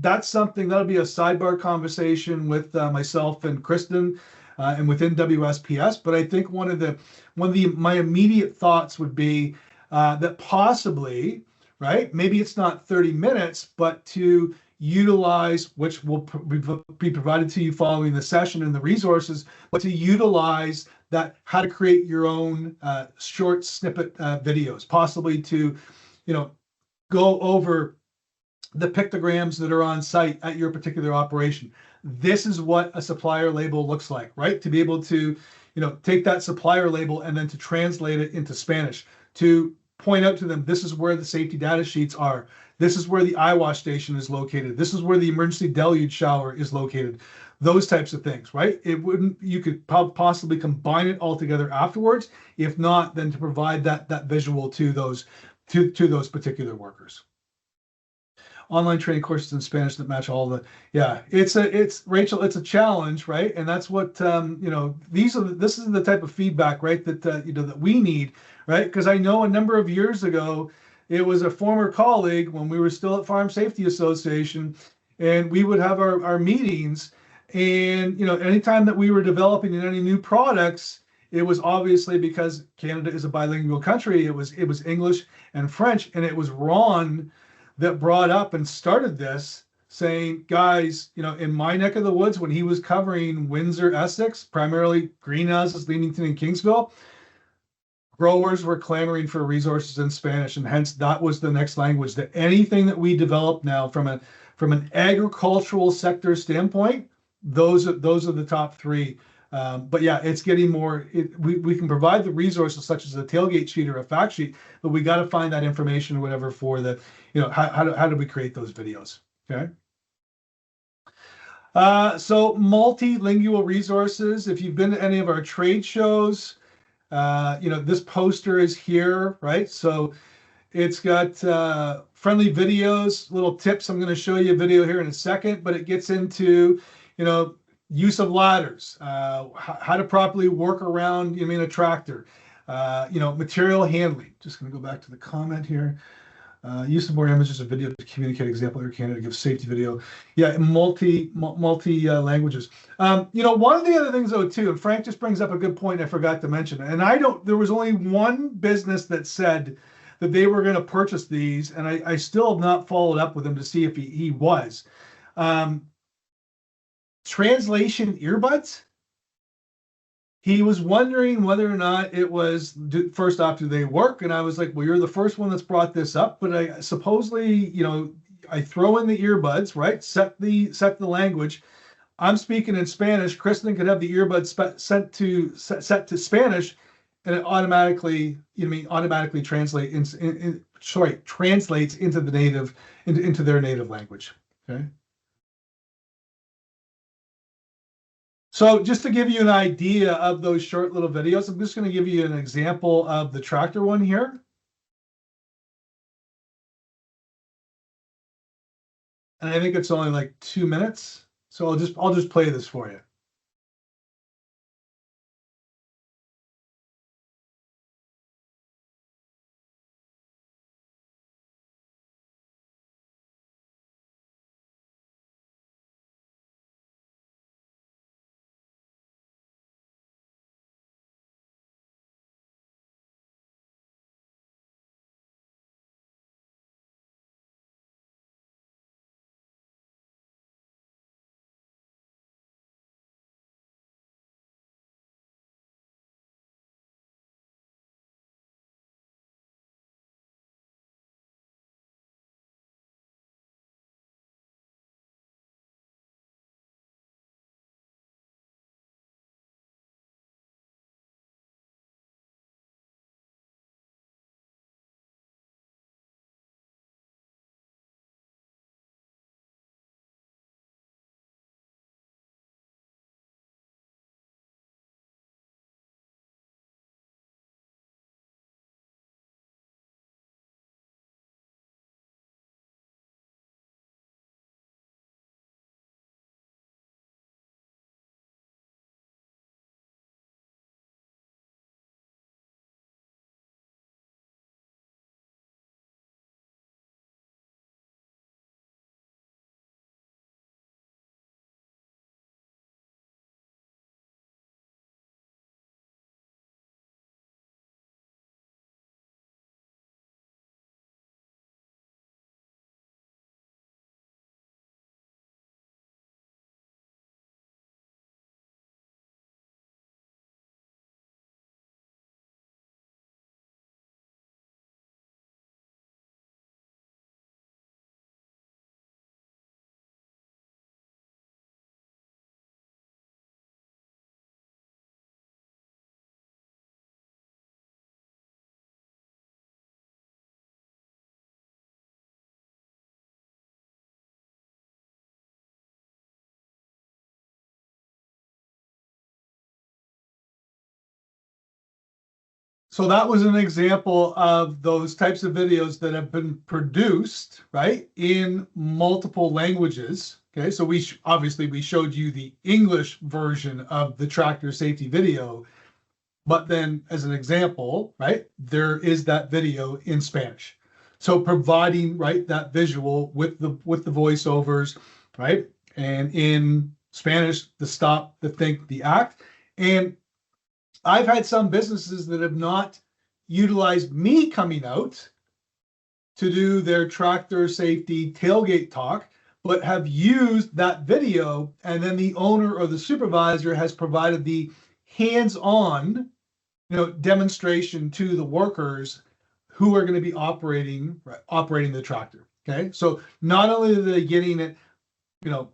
That's something that'll be a sidebar conversation with myself and Kristen and within WSPS. But I think one of my immediate thoughts would be that possibly, right? Maybe it's not 30 minutes, but to utilize, which will be provided to you following the session and the resources, but to utilize that how to create your own short snippet videos, possibly to, you know, go over the pictograms that are on site at your particular operation. This is what a supplier label looks like, right? To be able to, take that supplier label and then to translate it into Spanish, to point out to them, this is where the safety data sheets are. This is where the eye wash station is located. This is where the emergency deluge shower is located. Those types of things, right? You could possibly combine it all together afterwards. If not, then to provide that visual to those particular workers. Online training courses in Spanish that match all the, yeah, it's Rachel, it's a challenge, right? And that's what this is the type of feedback, right, that that we need, right? Because I know a number of years ago it was a former colleague when we were still at Farm Safety Association, and we would have our meetings, and anytime that we were developing any new products, it was obviously because Canada is a bilingual country, it was English and French, and it was Ron that brought up and started this, saying, guys, in my neck of the woods, when he was covering Windsor, Essex, primarily greenhouses, Leamington, and Kingsville, growers were clamoring for resources in Spanish, and hence that was the next language. That anything that we develop now from an agricultural sector standpoint, those are the top three. But yeah, it's getting more. We can provide the resources such as a tailgate sheet or a fact sheet, but we got to find that information or whatever for the, how do we create those videos? Okay. So multilingual resources. If you've been to any of our trade shows, this poster is here, right? So it's got friendly videos, little tips. I'm going to show you a video here in a second, but it gets into, use of ladders, how to properly work around, a tractor, material handling. Just going to go back to the comment here. Use of more images of video to communicate. Example here, Canada gives safety video. Yeah, multi languages. One of the other things though too, and Frank just brings up a good point I forgot to mention, and there was only one business that said that they were going to purchase these, and I still have not followed up with him to see if he was. Translation earbuds. He was wondering whether or not it was, first off, do they work? And I was like, well, you're the first one that's brought this up, but I supposedly, I throw in the earbuds, right? Set the language. I'm speaking in Spanish. Kristen could have the earbuds set to Spanish, and it automatically translates into their native language. Okay. So just to give you an idea of those short little videos, I'm just going to give you an example of the tractor one here. And I think it's only like 2 minutes. So I'll just play this for you. So that was an example of those types of videos that have been produced, right, in multiple languages. Okay, so obviously we showed you the English version of the tractor safety video, but then as an example, right, there is that video in Spanish. So providing, right, that visual with the voiceovers, right, and in Spanish, the stop, the think, the act. And I've had some businesses that have not utilized me coming out to do their tractor safety tailgate talk, but have used that video, and then the owner or the supervisor has provided the hands-on, demonstration to the workers who are going to be operating the tractor. Okay, so not only are they getting it,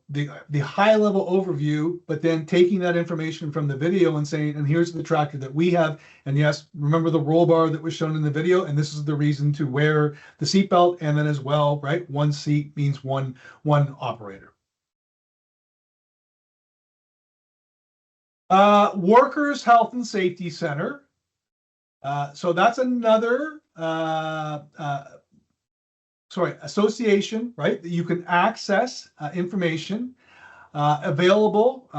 the high level overview, but then taking that information from the video and saying, and here's the tractor that we have. And yes, remember the roll bar that was shown in the video, and this is the reason to wear the seatbelt. And then as well, right, one seat means one operator. Workers Health and Safety Center. So that's another association, right, that you can access information available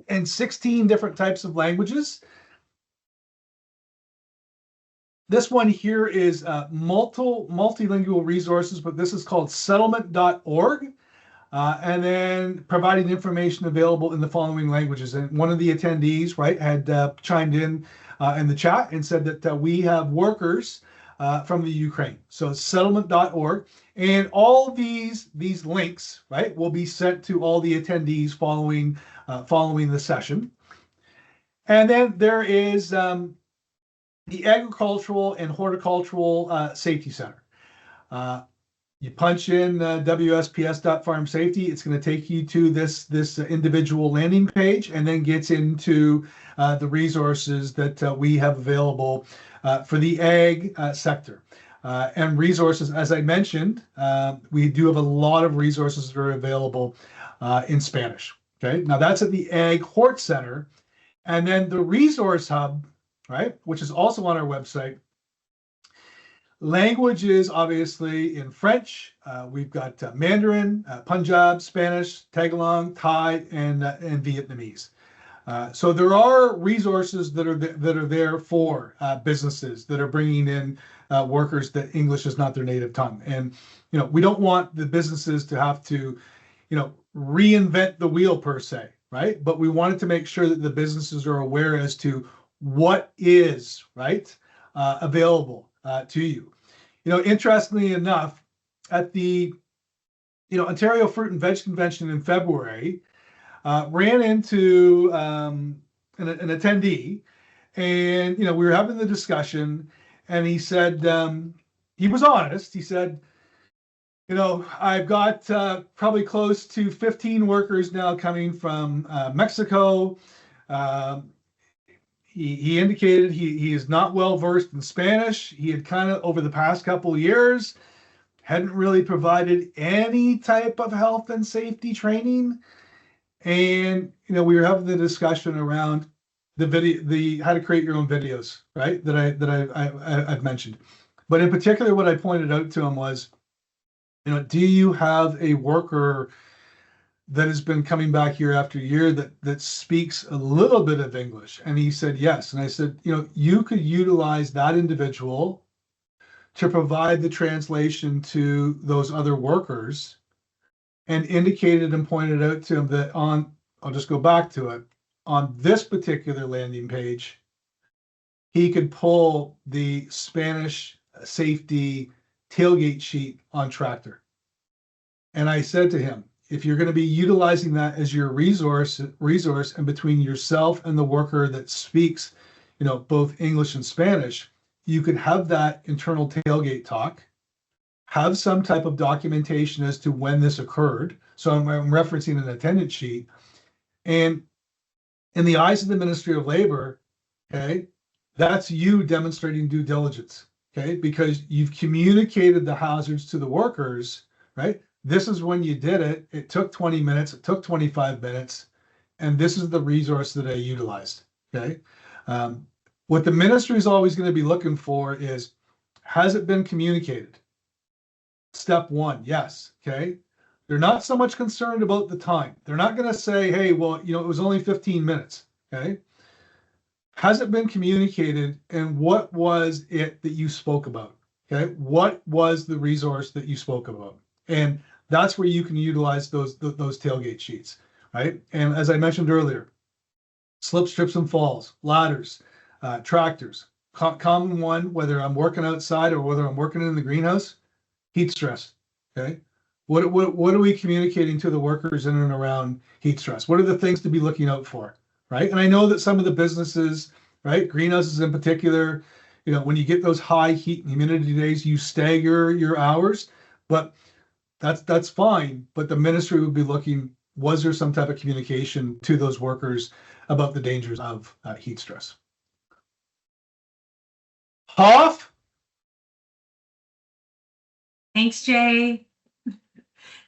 in 16 different types of languages. This one here is multilingual resources, but this is called settlement.org. And then providing information available in the following languages. And one of the attendees, right, had chimed in the chat and said that we have workers from the Ukraine. So settlement.org, and all these links, right, will be sent to all the attendees following the session. And then there is the Agricultural and Horticultural Safety Center. You punch in WSPS.farmsafety. It's going to take you to this individual landing page, and then gets into the resources that we have available for the ag sector. And resources, as I mentioned, we do have a lot of resources that are available in Spanish. Okay, now that's at the Ag Hort Center. And then the Resource Hub, right, which is also on our website. Languages, obviously, in French. We've got Mandarin, Punjab, Spanish, Tagalog, Thai, and Vietnamese. So there are resources that are there for businesses that are bringing in workers that English is not their native tongue. And we don't want the businesses to have to reinvent the wheel per se, right? But we wanted to make sure that the businesses are aware as to what is available to you. Interestingly enough, at the Ontario Fruit and Veg Convention in February, ran into an attendee, and we were having the discussion, and he said, he was honest. He said, I've got probably close to 15 workers now coming from Mexico. He indicated he is not well versed in Spanish. He had kind of, over the past couple of years, hadn't really provided any type of health and safety training. And we were having the discussion around the how to create your own videos, right? That I've mentioned. But in particular, what I pointed out to him was, do you have a worker that has been coming back year after year that speaks a little bit of English? And he said yes. And I said, you could utilize that individual to provide the translation to those other workers, and indicated and pointed out to him that I'll just go back to it, on this particular landing page, he could pull the Spanish safety tailgate sheet on tractor. And I said to him, if you're going to be utilizing that as your resource, and between yourself and the worker that speaks, both English and Spanish, you could have that internal tailgate talk, have some type of documentation as to when this occurred. So I'm referencing an attendance sheet. And in the eyes of the Ministry of Labor, okay, that's you demonstrating due diligence, okay, because you've communicated the hazards to the workers, right? This is when you did it. It took 20 minutes. It took 25 minutes. And this is the resource that I utilized, okay? What the ministry is always going to be looking for is, has it been communicated? Step one, yes. Okay. They're not so much concerned about the time. They're not going to say, hey, well, it was only 15 minutes. Okay. Has it been communicated, and what was it that you spoke about? Okay. What was the resource that you spoke about? And that's where you can utilize those tailgate sheets, right? And as I mentioned earlier, slip, strips, and falls, ladders, tractors. Common one, whether I'm working outside or whether I'm working in the greenhouse, heat stress. Okay. What are we communicating to the workers in and around heat stress? What are the things to be looking out for? Right. And I know that some of the businesses, right, greenhouses in particular, when you get those high heat and humidity days, you stagger your hours, but that's fine. But the ministry would be looking, was there some type of communication to those workers about the dangers of heat stress? Hoff? Thanks, Jay.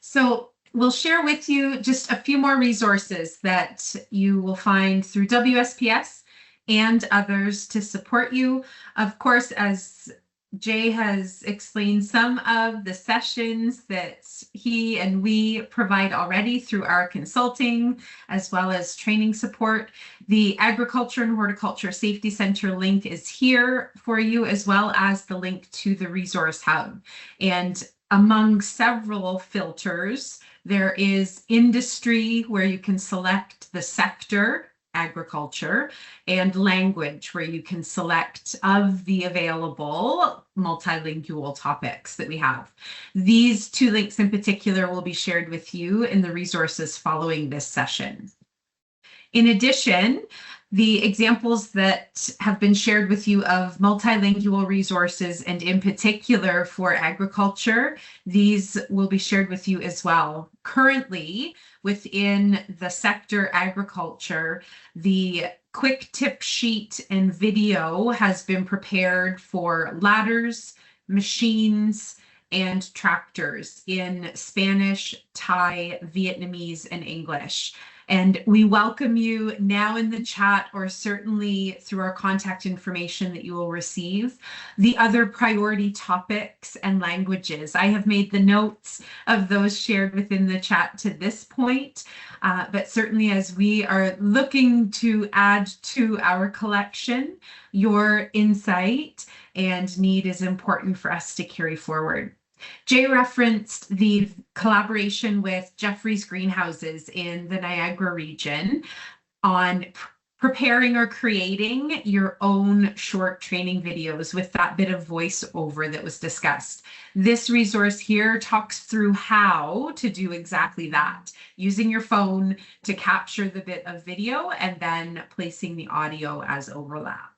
So we'll share with you just a few more resources that you will find through WSPS and others to support you. Of course, as Jay has explained, some of the sessions that he and we provide already through our consulting as well as training support. The Agriculture and Horticulture Safety Center link is here for you, as well as the link to the Resource Hub. And among several filters, there is industry, where you can select the sector, agriculture, and language, where you can select of the available multilingual topics that we have. These two links in particular will be shared with you in the resources following this session. In addition, the examples that have been shared with you of multilingual resources, and in particular for agriculture, these will be shared with you as well. Currently, within the sector agriculture, the quick tip sheet and video has been prepared for ladders, machines, and tractors in Spanish, Thai, Vietnamese, and English. And we welcome you now in the chat, or certainly through our contact information that you will receive, the other priority topics and languages. I have made the notes of those shared within the chat to this point, but certainly as we are looking to add to our collection, your insight and need is important for us to carry forward. Jay referenced the collaboration with Jeffrey's Greenhouses in the Niagara region on preparing or creating your own short training videos with that bit of voiceover that was discussed. This resource here talks through how to do exactly that, using your phone to capture the bit of video and then placing the audio as overlap.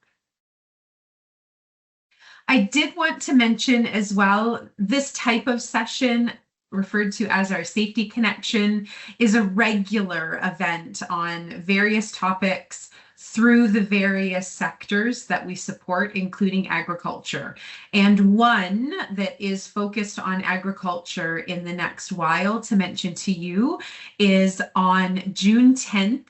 I did want to mention as well, this type of session, referred to as our Safety Connection, is a regular event on various topics through the various sectors that we support, including agriculture. And one that is focused on agriculture in the next while to mention to you is on June 10th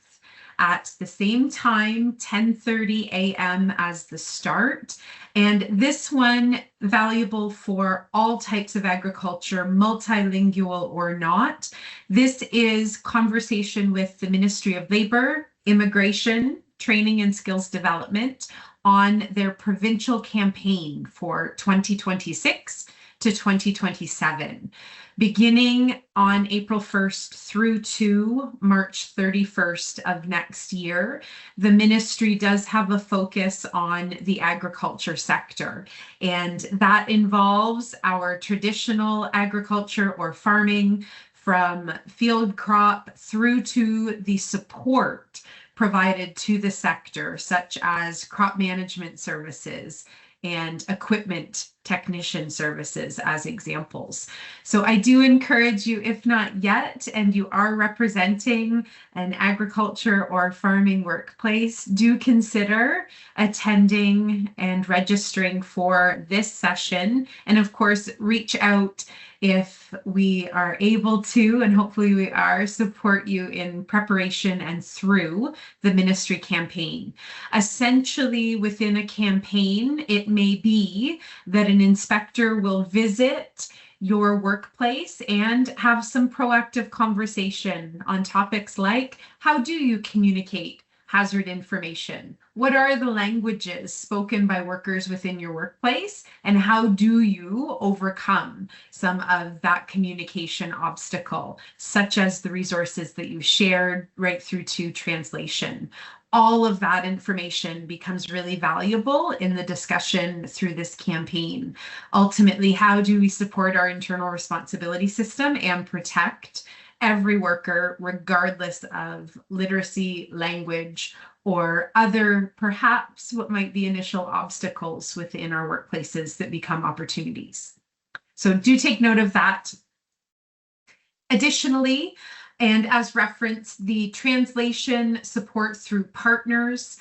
at the same time, 10:30 a.m. as the start. And this one, valuable for all types of agriculture, multilingual or not. This is conversation with the Ministry of Labor, Immigration, Training and Skills Development on their provincial campaign for 2026 to 2027. Beginning on April 1st through to March 31st of next year, the ministry does have a focus on the agriculture sector, and that involves our traditional agriculture or farming, from field crop through to the support provided to the sector, such as crop management services and equipment technician services as examples. So I do encourage you, if not yet, and you are representing an agriculture or farming workplace, do consider attending and registering for this session. And of course, reach out if we are able to, and hopefully we are, support you in preparation and through the ministry campaign. Essentially, within a campaign, it may be that an inspector will visit your workplace and have some proactive conversation on topics like, how do you communicate hazard information? What are the languages spoken by workers within your workplace? And how do you overcome some of that communication obstacle, such as the resources that you shared right through to translation? All of that information becomes really valuable in the discussion through this campaign. Ultimately, how do we support our internal responsibility system and protect every worker, regardless of literacy, language, or other, perhaps what might be initial obstacles within our workplaces that become opportunities? So do take note of that. Additionally, and as referenced, the translation support through partners,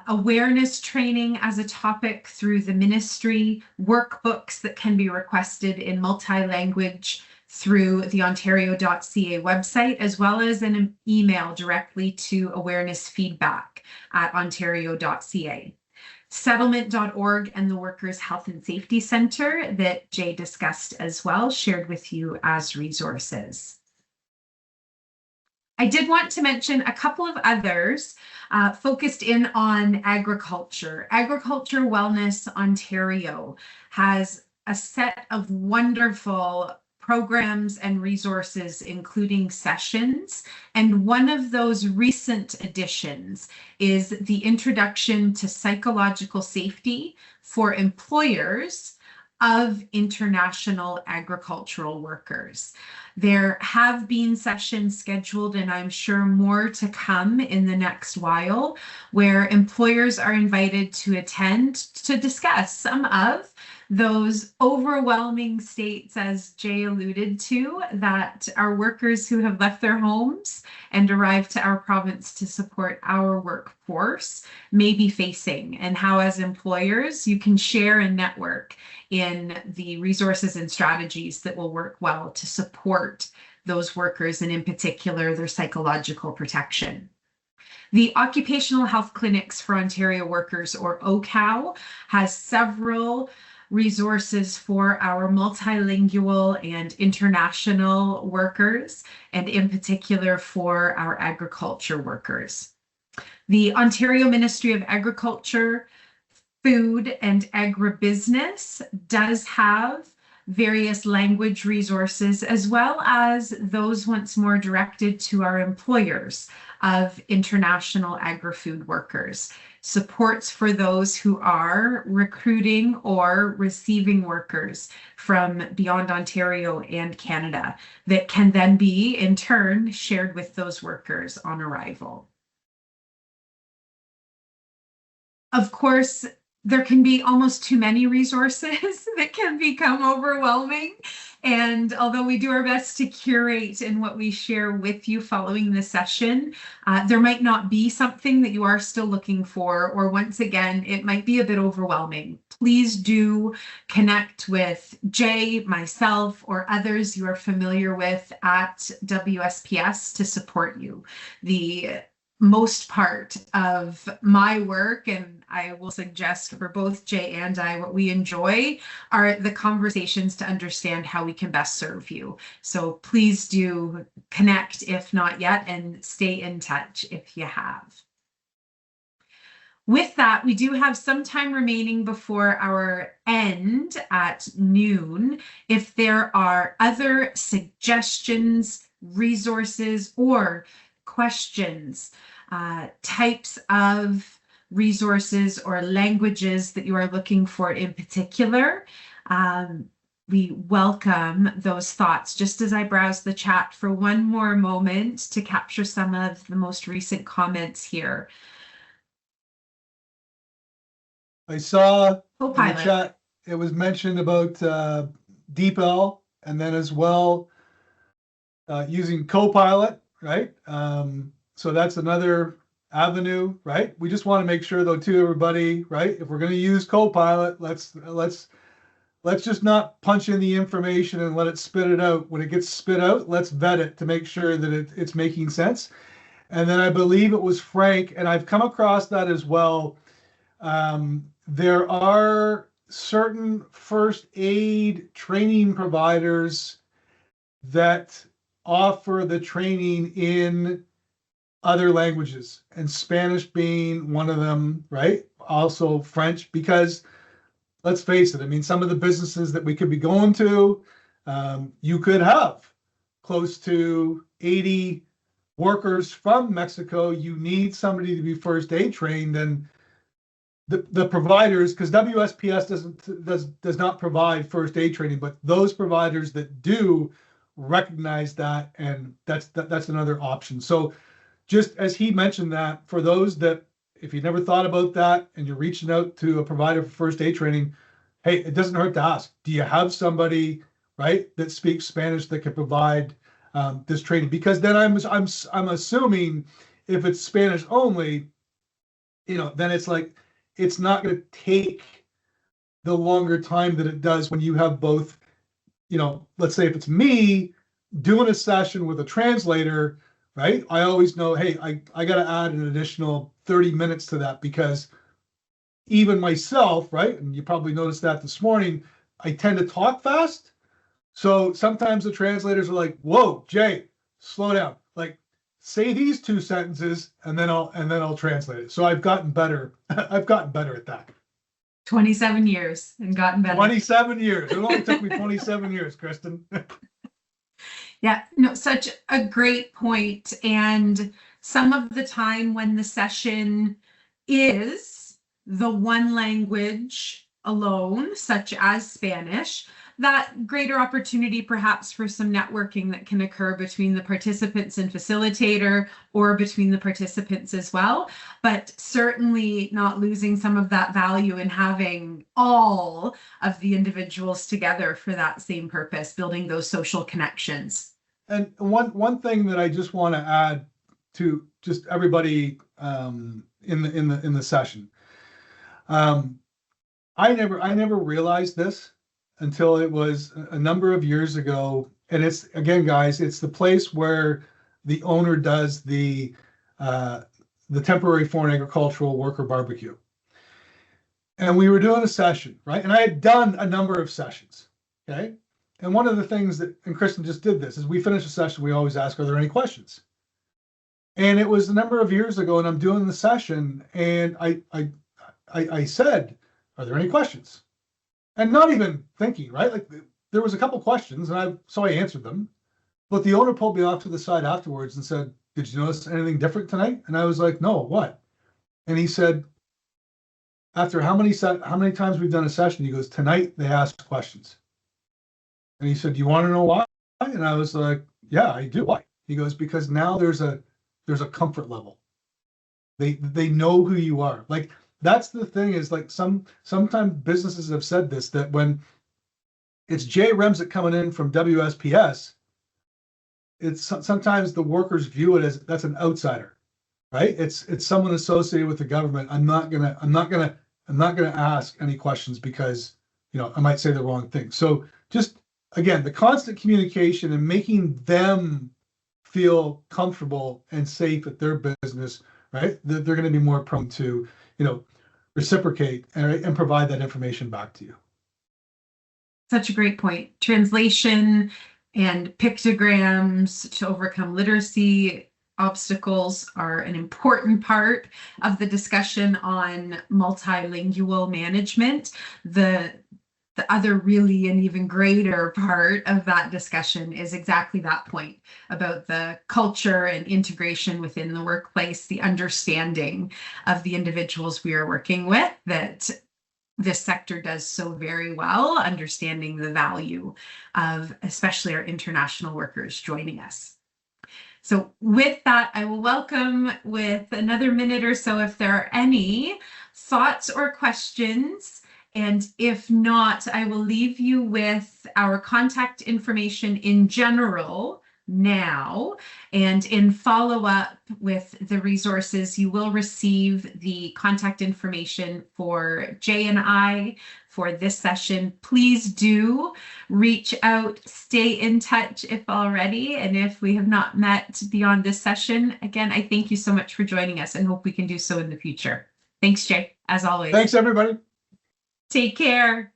awareness training as a topic through the ministry, workbooks that can be requested in multi-language through the ontario.ca website, as well as an email directly to awareness feedback at ontario.ca. Settlement.org and the Workers' Health and Safety Center that Jay discussed as well, shared with you as resources. I did want to mention a couple of others focused in on agriculture. Agriculture Wellness Ontario has a set of wonderful programs and resources, including sessions. And one of those recent additions is the Introduction to Psychological Safety for Employers of International Agricultural Workers. There have been sessions scheduled, and I'm sure more to come in the next while, where employers are invited to attend to discuss some of those overwhelming states, as Jay alluded to, that our workers who have left their homes and arrived to our province to support our workforce may be facing, and how as employers you can share and network in the resources and strategies that will work well to support those workers, and in particular their psychological protection. The Occupational Health Clinics for Ontario Workers, or OCOW, has several resources for our multilingual and international workers, and in particular for our agriculture workers. The Ontario Ministry of Agriculture, Food and Agribusiness does have various language resources, as well as those once more directed to our employers of international agri-food workers. Supports for those who are recruiting or receiving workers from beyond Ontario and Canada that can then be in turn shared with those workers on arrival. Of course, there can be almost too many resources that can become overwhelming. And although we do our best to curate in what we share with you following the session, there might not be something that you are still looking for, or once again, it might be a bit overwhelming. Please do connect with Jay, myself, or others you are familiar with at WSPS to support you. The most part of my work, and I will suggest for both Jay and I, what we enjoy are the conversations to understand how we can best serve you. So please do connect if not yet, and stay in touch if you have. With that, we do have some time remaining before our end at noon. If there are other suggestions, resources, or questions, types of resources or languages that you are looking for in particular, we welcome those thoughts. Just as I browse the chat for one more moment to capture some of the most recent comments here. I saw in the chat, it was mentioned about DeepL, and then as well using Copilot, right? So that's another avenue, right? We just want to make sure though too, everybody, right? If we're going to use Copilot, let's just not punch in the information and let it spit it out. When it gets spit out, let's vet it to make sure that it's making sense. And then I believe it was Frank, and I've come across that as well. There are certain first aid training providers that offer the training in other languages, and Spanish being one of them, right? Also French, because let's face it, I mean, some of the businesses that we could be going to, you could have close to 80 workers from Mexico. You need somebody to be first aid trained, and the providers, because WSPS does not provide first aid training, but those providers that do recognize that, and that's another option. So just as he mentioned that, for those that, if you never thought about that and you're reaching out to a provider for first aid training, hey, it doesn't hurt to ask, do you have somebody, right, that speaks Spanish that can provide this training? Because then I'm assuming if it's Spanish only, then it's like, it's not going to take the longer time that it does when you have both, let's say if it's me doing a session with a translator, right? I always know, hey, I got to add an additional 30 minutes to that, because even myself, right? And you probably noticed that this morning, I tend to talk fast. So sometimes the translators are like, whoa, Jay, slow down. Like, say these two sentences and then I'll translate it. So I've gotten better. I've gotten better at that. 27 years and gotten better. 27 years. It only took me 27 years, Kristen. Yeah, no, such a great point. And some of the time when the session is the one language alone, such as Spanish, that greater opportunity perhaps for some networking that can occur between the participants and facilitator, or between the participants as well, but certainly not losing some of that value in having all of the individuals together for that same purpose, building those social connections. And one thing that I just want to add to just everybody in the session, I never realized this until it was a number of years ago. And it's, again, guys, it's the place where the owner does the temporary foreign agricultural worker barbecue. And we were doing a session, right? And I had done a number of sessions, okay? And one of the things that, and Kristen just did this, is we finish a session, we always ask, are there any questions? And it was a number of years ago, and I'm doing the session, and I said, are there any questions? And not even thinking, right? Like, there was a couple questions, and so I answered them. But the owner pulled me off to the side afterwards and said, did you notice anything different tonight? And I was like, no, what? And he said, after how many times we've done a session, he goes, tonight they asked questions. And he said, do you want to know why? And I was like, yeah, I do. Why? He goes, because now there's a comfort level. They know who you are. Like, that's the thing, is like sometimes businesses have said this, that when it's Jay Remsick coming in from WSPS, it's sometimes the workers view it as that's an outsider, right? It's someone associated with the government. I'm not gonna ask any questions because I might say the wrong thing. So just, again, the constant communication and making them feel comfortable and safe at their business, right? They're going to be more prone to, reciprocate and provide that information back to you. Such a great point. Translation and pictograms to overcome literacy obstacles are an important part of the discussion on multilingual management. The other really and even greater part of that discussion is exactly that point about the culture and integration within the workplace, the understanding of the individuals we are working with, that this sector does so very well, understanding the value of especially our international workers joining us. So with that, I will welcome, with another minute or so, if there are any thoughts or questions. And if not, I will leave you with our contact information in general now. And in follow-up with the resources, you will receive the contact information for Jay and I for this session. Please do reach out, stay in touch if already. And if we have not met beyond this session, again, I thank you so much for joining us and hope we can do so in the future. Thanks, Jay, as always. Thanks, everybody. Take care.